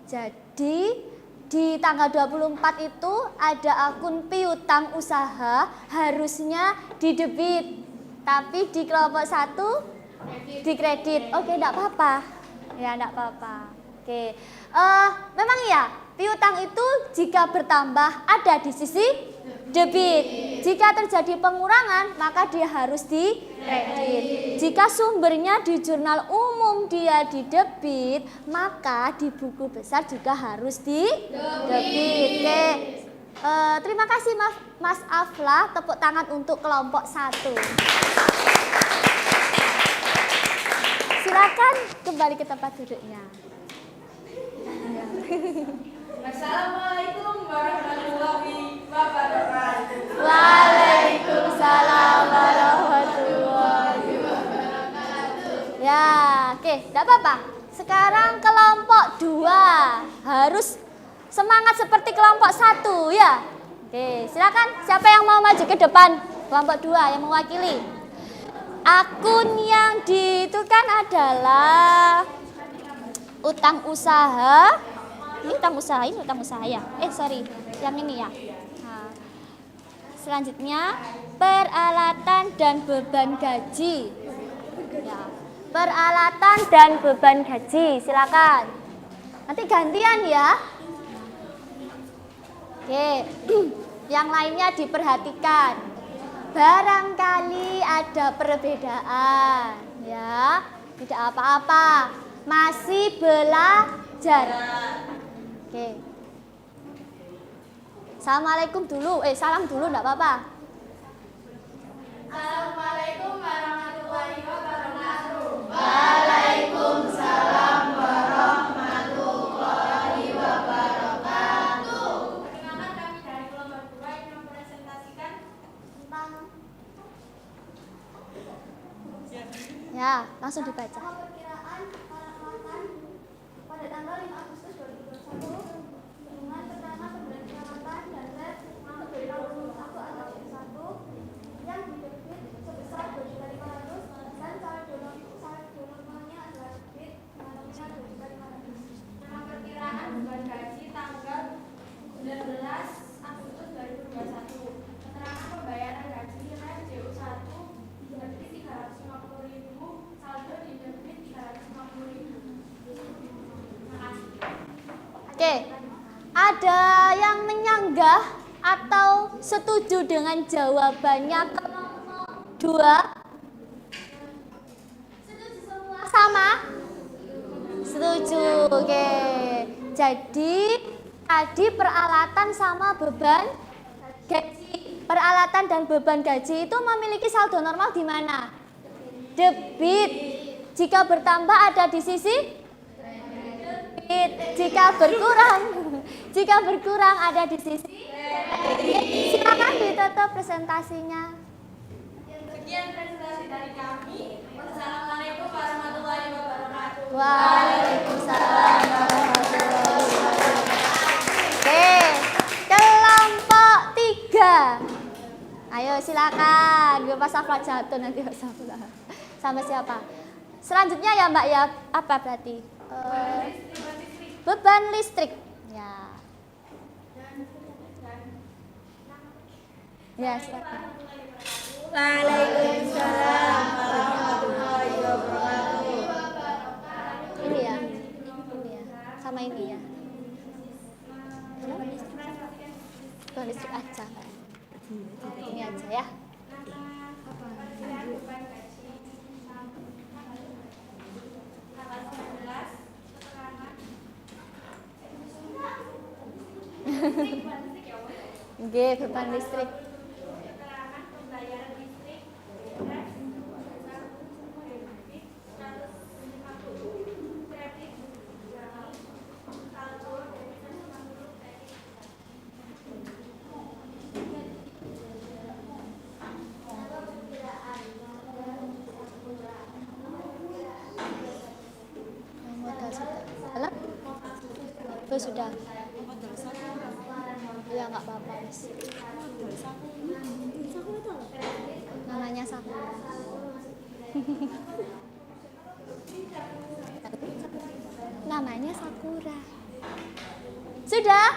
Jadi di tanggal 24 itu ada akun piutang usaha harusnya didebit. Tapi di kelompok 1 dikredit. Oke, enggak apa-apa. Ya, enggak apa-apa. Oke. Memang ya, piutang itu jika bertambah ada di sisi debit. Jika terjadi pengurangan, maka dia harus dikredit. Jika sumbernya di jurnal umum dia di debit, maka di buku besar juga harus di debit. Oke. Terima kasih Mas Aflah, tepuk tangan untuk kelompok 1. Silakan kembali ke tempat duduknya. Assalamualaikum warahmatullahi wabarakatuh. Waalaikumsalam warahmatullahi wabarakatuh. Ya, oke, enggak apa-apa. Sekarang kelompok 2 harus semangat seperti kelompok 1 ya. Oke, silakan siapa yang mau maju ke depan? Kelompok 2 yang mewakili. Akun yang kan adalah utang usaha. Ini utang usaha ya. Sorry, yang ini ya. Nah, selanjutnya peralatan dan beban gaji. Ya, peralatan dan beban gaji, silakan. Nanti gantian ya. Oke, yang lainnya diperhatikan. Barangkali ada perbedaan, ya. Tidak apa-apa. Masih belajar. Oke. Assalamualaikum dulu. Salam dulu enggak apa-apa. Assalamualaikum warahmatullahi wabarakatuh. Waalaikumsalam warahmatullahi wabarakatuh. Perkenalkan kami dari kelompok 2 yang mempresentasikan tentang Ya, langsung dibaca. perkiraan peralatan pada tanggal 5 Agustus 2021 dengan keterangan pembelian peralatan dan lab untuk dari tahun 2021 atau J1 yang didebit sebesar 2.500 dan saldo normalnya adalah debit dengan nominal 2.500. Nama perkiraan beban gaji tanggal 19 Agustus 2021. Keterangan pembayaran gaji ref JU1 didebit 350.000, saldo didebit 350.000. Terima kasih. Oke. Ada yang menyanggah atau setuju dengan jawabannya kelompok 2? Setuju semua. Sama? Setuju. Oke. Jadi tadi peralatan sama beban gaji. Peralatan dan beban gaji itu memiliki saldo normal di mana? Debit. Jika bertambah ada di sisi debit. Jika berkurang ada di sisi debit. Silakan ditutup presentasinya. Sekian presentasi dari kami. Wassalamualaikum warahmatullahi wabarakatuh. Waalaikumsalam warahmatullahi wabarakatuh. Oke, kelompok 3. Ayo silakan. Gue pas Afla jatuh nanti Mas Afla. Sama siapa? Selanjutnya ya Mbak ya, apa berarti? Beban listrik. Ya. Ya, silakan. Waalaikumsalam warahmatullahi wabarakatuh. Ini ya. Sama ini ya. Beban listrik aja, Mbak. Ini aja ya. Nggih, beban listrik. Keterangan pembayaran listrik ref 150 kredit saldo devisa 50 kredit. Modal sudah. Halo? Oh, sudah. Ya nggak apa-apa, Miss. Namanya Sakura. Namanya Sakura. Sudah?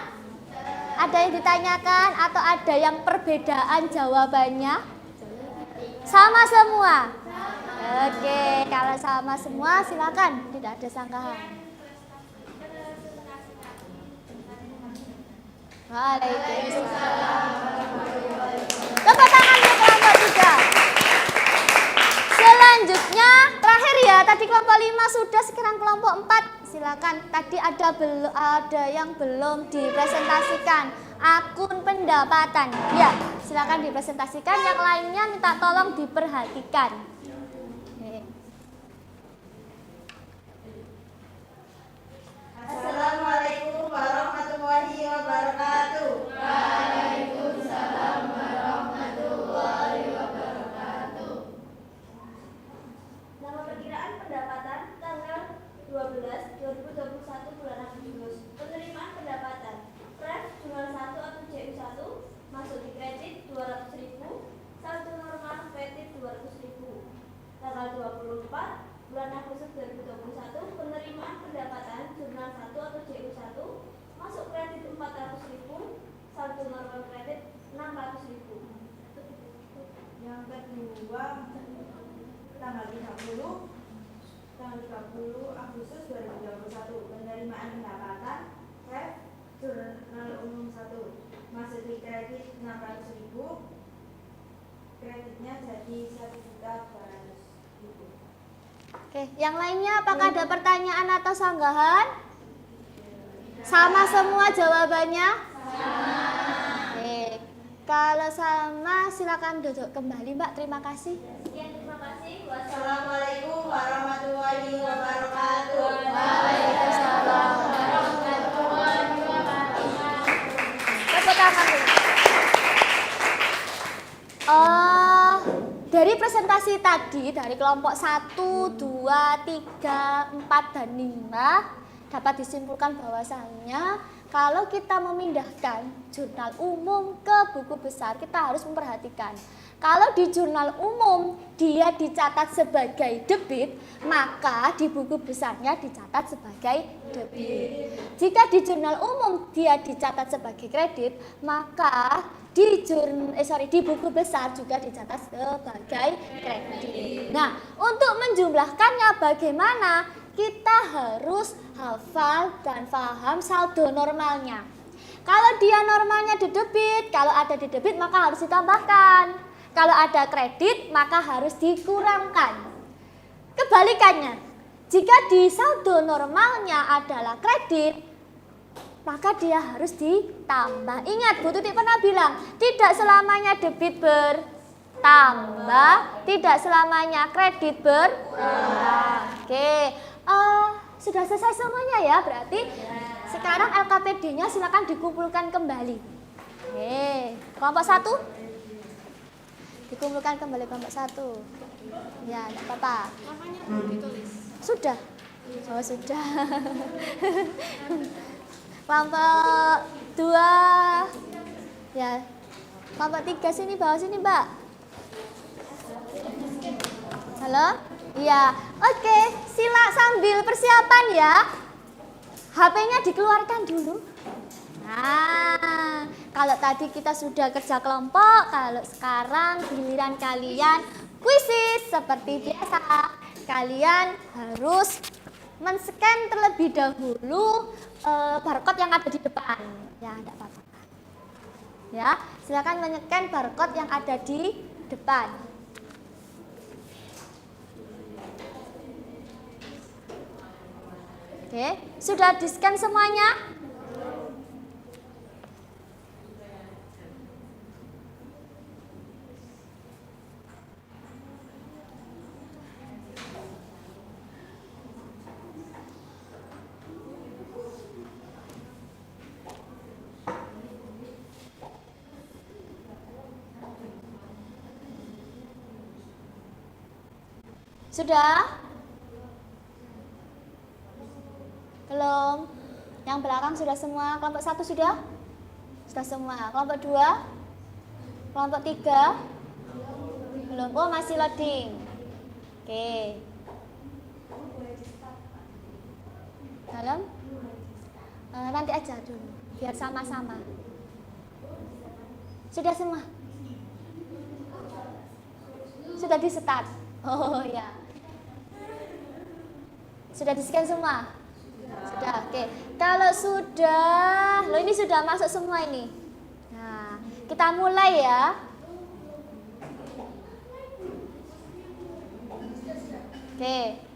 Ada yang ditanyakan atau ada yang perbedaan jawabannya? Sama semua? Oke, kalau sama semua silakan, tidak ada sanggahan. Waalaikumsalam. Tepuk tangan untuk kelompok 3. Selanjutnya, terakhir ya, tadi kelompok 5 sudah, sekarang kelompok 4. Silakan, tadi ada yang belum dipresentasikan. Akun pendapatan. Ya, silakan dipresentasikan, yang lainnya minta tolong diperhatikan. Assalamualaikum warahmatullahi wabarakatuh. Waalaikumsalam warahmatullahi wabarakatuh. Nama perkiraan pendapatan tanggal 12/2021 bulan Agustus. Penerimaan pendapatan ref jurnal 1 atau JU1 masuk di kredit 200.000, saldo normal kredit 200.000. Tanggal 24 bulan Agustus 2021 penerimaan pendapatan jurnal 1 atau JU1 masuk kredit 400.000, saldo normal kredit 600.000. Yang kedua tanggal 30 Agustus 2021 penerimaan pendapatan ref jurnal umum 1 masuk di kredit 600.000, kreditnya jadi 1.200.000. Oke, yang lainnya apakah ada pertanyaan atau sanggahan? Sama semua jawabannya? Sama. Oke, kalau sama silakan duduk kembali, Mbak. Terima kasih. Sekian, terima kasih. Assalamualaikum warahmatullahi wabarakatuh. Waalaikumsalam warahmatullahi wabarakatuh. Tepuk tangan dulu. Dari presentasi tadi, dari kelompok 1, 2, 3, 4, dan 5, dapat disimpulkan bahwasannya kalau kita memindahkan jurnal umum ke buku besar, kita harus memperhatikan. Kalau di jurnal umum dia dicatat sebagai debit, maka di buku besarnya dicatat sebagai debit. Jika di jurnal umum dia dicatat sebagai kredit, maka di buku besar juga dicatat sebagai kredit. Nah, untuk menjumlahkannya bagaimana? Kita harus hafal dan paham saldo normalnya. Kalau dia normalnya di debit, kalau ada di debit maka harus ditambahkan. Kalau ada kredit maka harus dikurangkan. Kebalikannya, jika di saldo normalnya adalah kredit, maka dia harus ditambah. Ingat, Bu Tuti pernah bilang, tidak selamanya debit bertambah, tidak selamanya kredit berkurang. Oke, sudah selesai semuanya ya, berarti sekarang LKPD-nya silakan dikumpulkan kembali. Oke, kelompok 1 dikumpulkan kembali, kelompok 1. Ya, tidak apa-apa. Namanya belum ditulis. Sudah. Oh, sudah. Kelompok 2. Ya. Kelompok 3 sini, bawah sini, Mbak. Halo? Iya. Oke, sila sambil persiapan ya. HP-nya dikeluarkan dulu. Nah, kalau tadi kita sudah kerja kelompok, kalau sekarang giliran kalian kuisis seperti biasa. Kalian harus men-scan terlebih dahulu barcode yang ada di depan. Ya, tidak apa-apa. Ya, silakan men-scan barcode yang ada di depan. Oke, sudah di-scan semuanya? Sudah? Belum? Yang belakang sudah semua? Kelompok 1 sudah? Sudah semua. Kelompok 2? Kelompok 3? Belum. Oh, masih loading. Oke. Dalam? Nanti aja dulu, biar sama-sama. Sudah semua? Sudah di start? Oh ya. Sudah di-scan semua? Sudah, oke. Kalau sudah, lo ini sudah masuk semua ini. Nah, kita mulai ya. Oke.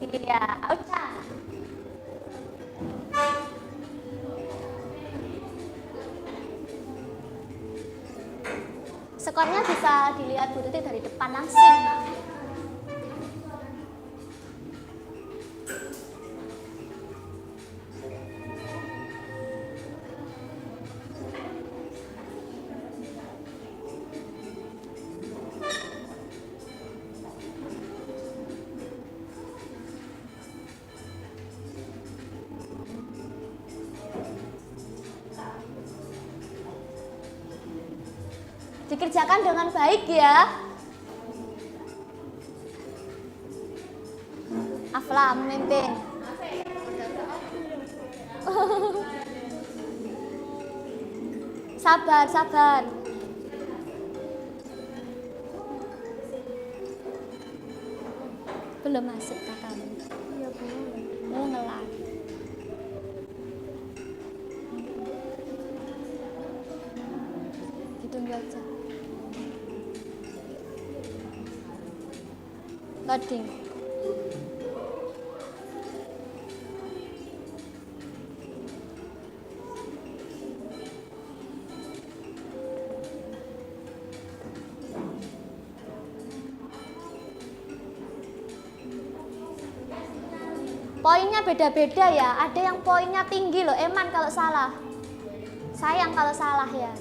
Iya, Auca. Skornya bisa dilihat Bu Tuti dari depan langsung. Dikerjakan dengan baik ya. Afla memimpin. Sabar, sabar. Belum masuk kakakmu. Iya, belum. Mau ngelar. Ditunggu aja. Loading. Poinnya beda-beda ya. Ada yang poinnya tinggi loh. Eman kalau salah. Sayang kalau salah ya.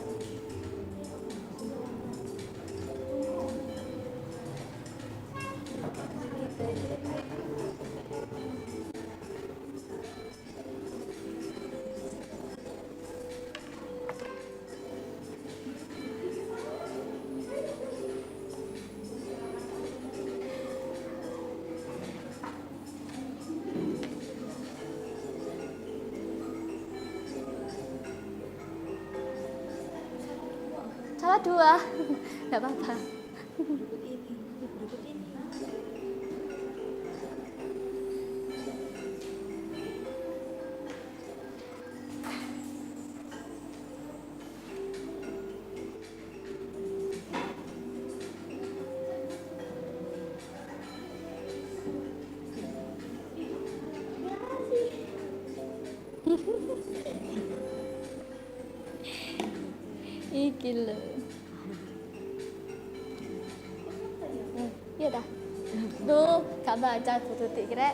Salah 2. Enggak apa-apa. Iki lho. Iya dah. Duh, gak baca Bu Tuti kira.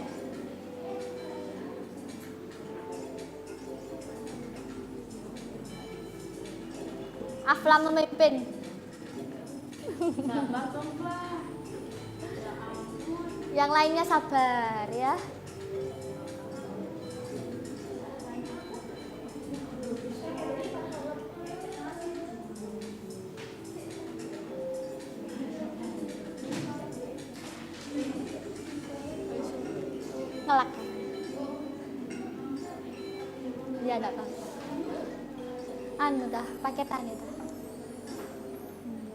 Afla memimpin. Yang lainnya sabar ya. Ngelak. Ya enggak apa-apa. Anu dah, paketan itu.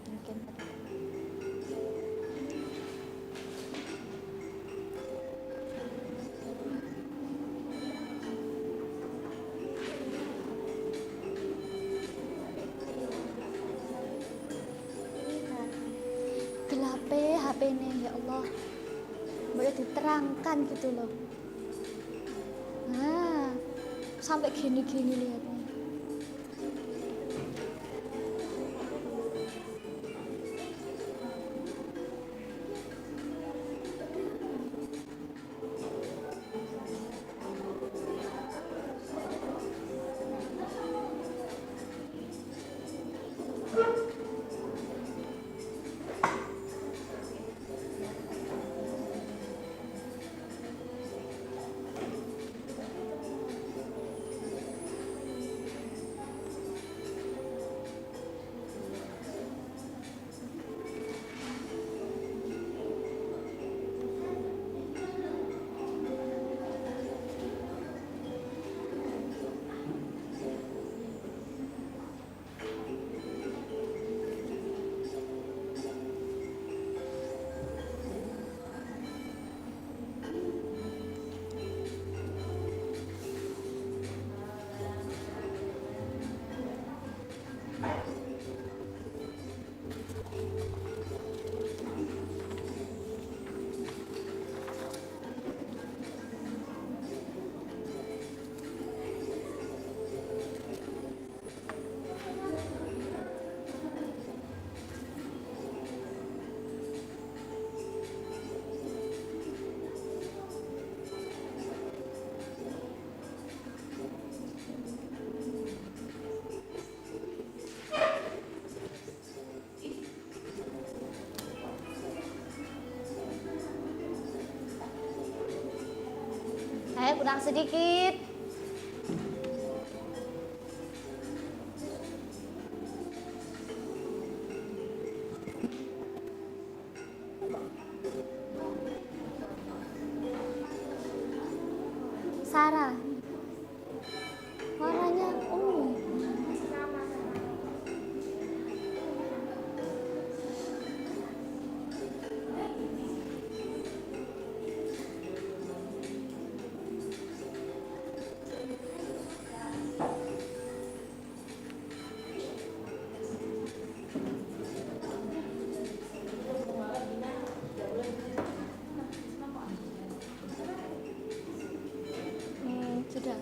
Mungkin. Gelape HP ini ya Allah. boleh diterangkan gitu loh. Nah, sampai gini-gini lihatnya. Saya kurang sedikit. Sarah. Warnanya ungu. Sudah.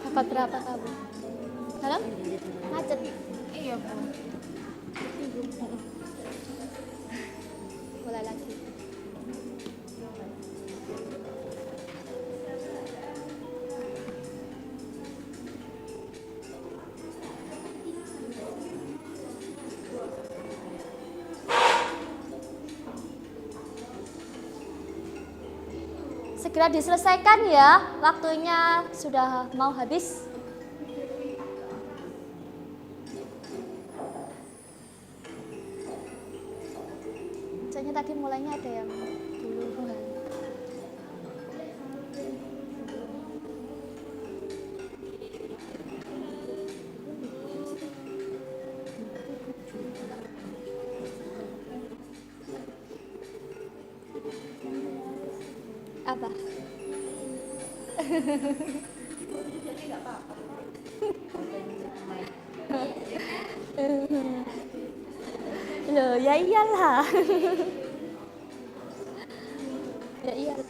Dapat berapa kamu? Halo? Macet. Iya, Bu. Mulai lagi. Segera diselesaikan ya, waktunya sudah mau habis. Soalnya tadi mulainya ada yang duluan. Apa? Loh, ya iyalah. Ya iyalah.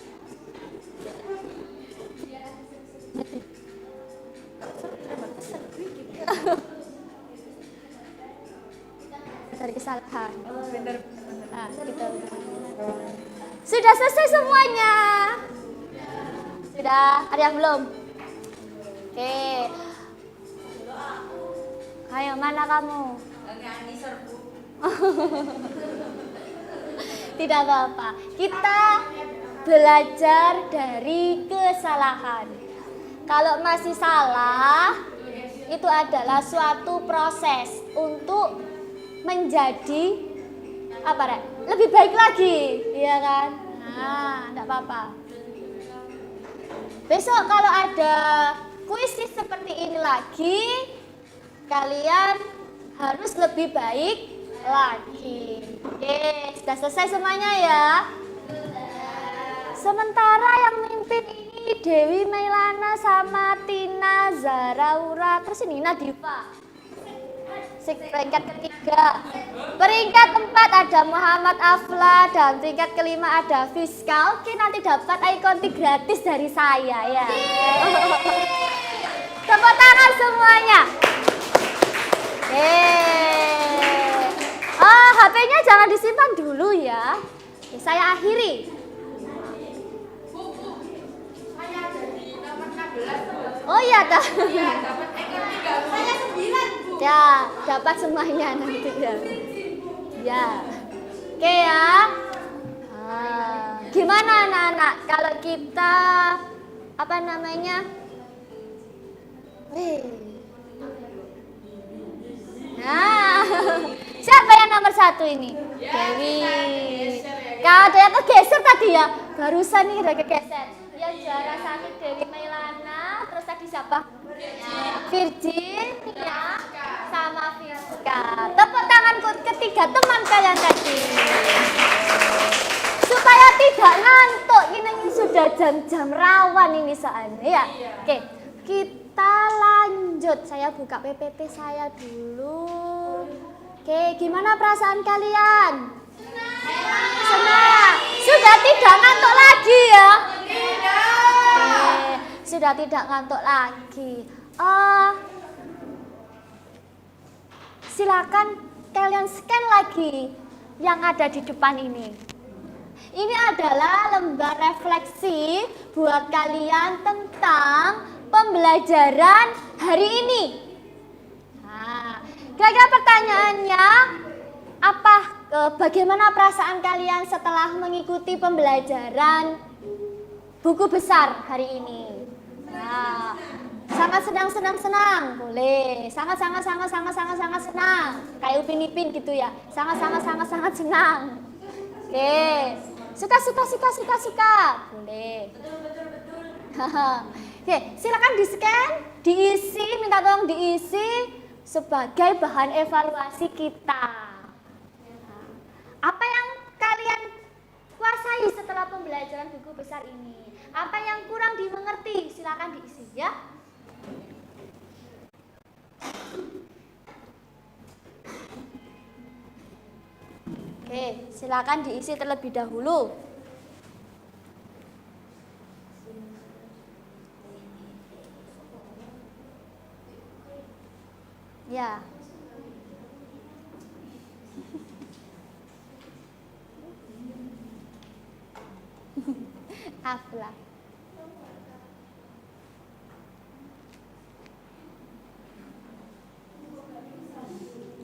Dari kesalahan. Nah, kita sudah selesai semuanya. Sudah, ada yang belum? Oke. Ayo, mana kamu? Tidak apa-apa. Kita belajar dari kesalahan. Kalau masih salah, itu adalah suatu proses untuk menjadi apa, Rek? Lebih baik lagi, iya kan? Nah, enggak apa-apa. Besok kalau ada kuis seperti ini lagi, kalian harus lebih baik lagi. Oke, sudah selesai semuanya ya. Sementara yang mimpin ini Dewi Mailana sama Tina Zaraura, terus ini Nadifa. peringkat ketiga. Peringkat 4 ada Muhammad Afla dan peringkat kelima ada Fiska. Oke, nanti dapat ikonti gratis dari saya ya. Tepuk tangan semuanya. HP-nya jangan disimpan dulu ya. Oke, saya akhiri. Saya jadi nomor 16. Oh iya dah. Iya, dapat ekor 3. Saya 9, Bu. Ya, dapat semuanya nanti ya. Ya. Oke ya. Gimana anak-anak kalau kita apa namanya? Nah, siapa yang nomor 1 ini? Dewi. Kalau ada yang kegeser tadi ya, barusan nih udah kegeser. Yang juara 1 Dewi Mailana, terus tadi siapa? Virgin, ya, sama Fiska. Tepuk tangan ketiga teman kalian tadi. Supaya tidak ngantuk, ini sudah jam-jam rawan ini soalnya ya. Oke, kita lanjut. Saya buka PPT saya dulu. Oke, gimana perasaan kalian? Senang. Sudah tidak ngantuk lagi ya? Oke, sudah tidak ngantuk lagi. Silakan kalian scan lagi yang ada di depan ini. Ini adalah lembar refleksi buat kalian tentang pembelajaran hari ini. Nah, kira-kira pertanyaannya bagaimana perasaan kalian setelah mengikuti pembelajaran buku besar hari ini? Nah, sangat senang, boleh. Sangat senang. Kayak Upin Ipin gitu ya. Sangat senang. Oke. Suka. Boleh. Oke, silakan di-scan, diisi, minta tolong diisi sebagai bahan evaluasi kita. Apa yang kalian kuasai setelah pembelajaran buku besar ini? Apa yang kurang dimengerti? Silakan diisi ya. Oke, silakan diisi terlebih dahulu. Ya. Afla.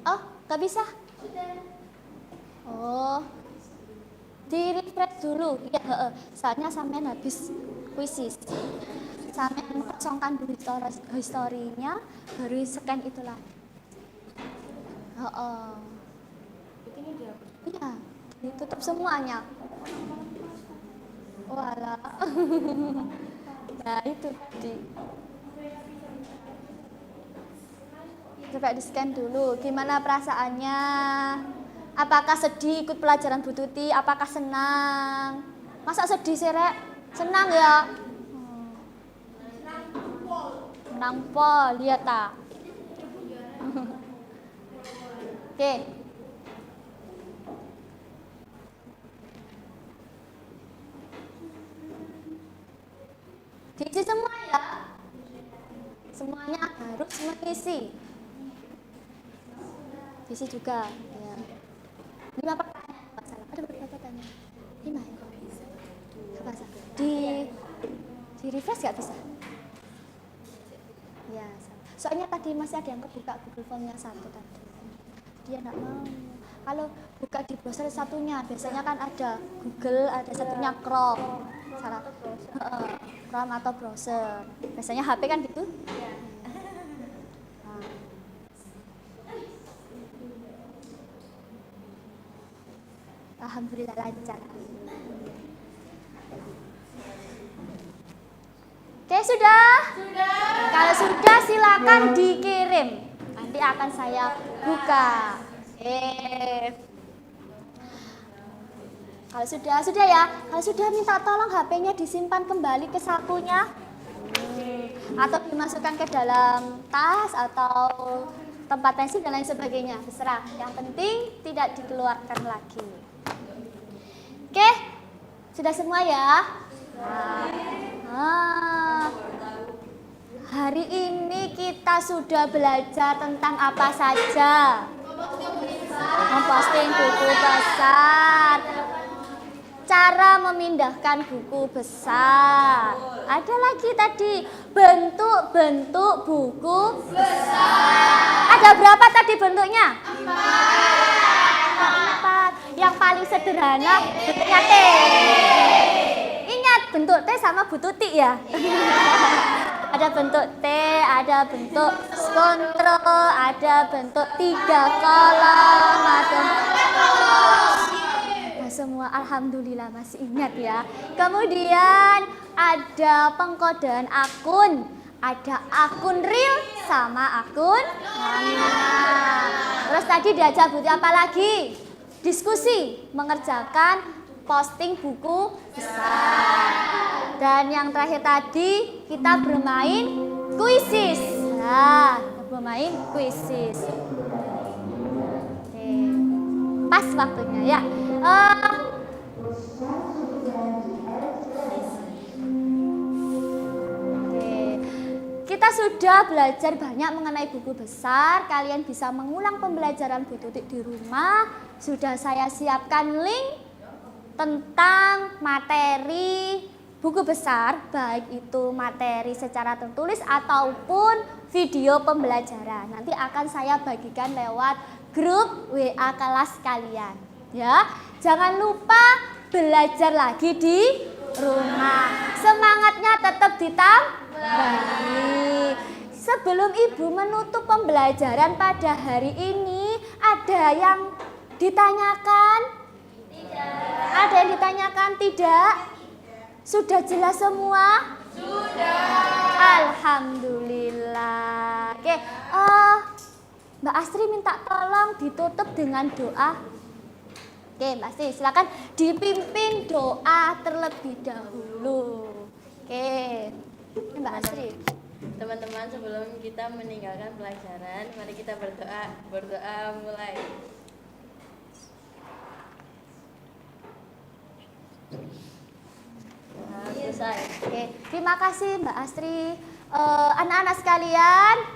Oh, gak bisa? Oh, di refresh dulu. Ya, saatnya sampean habis kuisis. Sampean kosongkan dulu historinya, baru scan itu lagi. Ini dia. Iya, ditutup semuanya. Walah. Nah, itu tadi. Coba di-scan dulu. Gimana perasaannya? Apakah sedih ikut pelajaran Bu Tuti? Apakah senang? Masa sedih sih, Rek? Senang ya? Senang pol, lihat tak? Oke. Diisi semua ya? Semuanya harus mengisi. Diisi juga. Ya. 5 pertanyaan, masalah. Ada berapa pertanyaan? 5 ya? Apa sih? Di refresh nggak bisa? Ya, soalnya tadi masih ada yang kebuka Google Form-nya 1 tadi. Dia nggak mau. Kalau buka di browser satunya, biasanya kan ada Google, ada satunya Chrome. Salah. Chrome atau browser. Biasanya HP kan gitu? Alhamdulillah lancar. Oke, sudah? Sudah. Kalau sudah silakan dikirim. Nanti akan saya buka. Kalau sudah ya. Kalau sudah minta tolong HP-nya disimpan kembali ke sakunya. Atau dimasukkan ke dalam tas atau tempat pensil dan lain sebagainya. Terserah. Yang penting tidak dikeluarkan lagi. Oke, sudah semua ya? Hari ini kita sudah belajar tentang apa saja? Memposting buku besar. Cara memindahkan buku besar. Ada lagi tadi bentuk-bentuk buku besar. Ada berapa tadi bentuknya? 4. Yang paling sederhana bentuknya T. Ingat bentuk T sama Bu Tuti ya. Ada bentuk T, ada bentuk kontrol, ada bentuk 3 kolom, ada semua. Alhamdulillah masih ingat ya. Kemudian ada pengkodean akun, ada akun real sama akun nominal. Terus tadi diajak bukti apa lagi? Diskusi, mengerjakan posting buku besar. Dan yang terakhir tadi kita bermain kuisis. Nah, bermain kuisis. Oke. Pas waktunya ya. Kita sudah belajar banyak mengenai buku besar. Kalian bisa mengulang pembelajaran Bu Tuti di rumah. Sudah saya siapkan link tentang materi buku besar, baik itu materi secara tertulis ataupun video pembelajaran. Nanti akan saya bagikan lewat grup WA kelas kalian. Ya, jangan lupa belajar lagi di rumah. Semangatnya tetap ditambah. Sebelum Ibu menutup pembelajaran pada hari ini, ada yang ditanyakan? Tidak. Ada yang ditanyakan? Tidak. Sudah jelas semua? Sudah. Alhamdulillah. Oke, Mbak Astri minta tolong ditutup dengan doa. Oke, Mbak Astri, silakan dipimpin doa terlebih dahulu. Oke, Mbak Astri. Teman-teman, sebelum kita meninggalkan pelajaran, mari kita berdoa. Berdoa mulai. Selesai. Oke, terima kasih Mbak Astri. Anak-anak sekalian,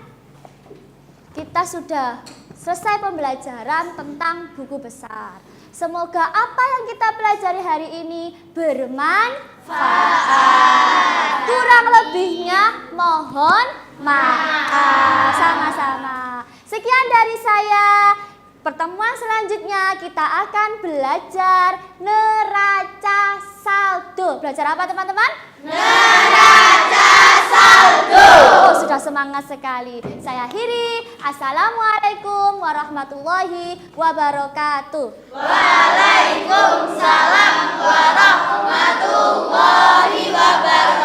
kita sudah selesai pembelajaran tentang buku besar. Semoga apa yang kita pelajari hari ini bermanfaat. Kurang lebihnya mohon maaf. Sama-sama. Sekian dari saya. Pertemuan selanjutnya kita akan belajar neraca saldo. Belajar apa teman-teman? Neraca saldo. Oh, sudah semangat sekali. Saya akhiri. Assalamualaikum warahmatullahi wabarakatuh. Waalaikumsalam warahmatullahi wabarakatuh.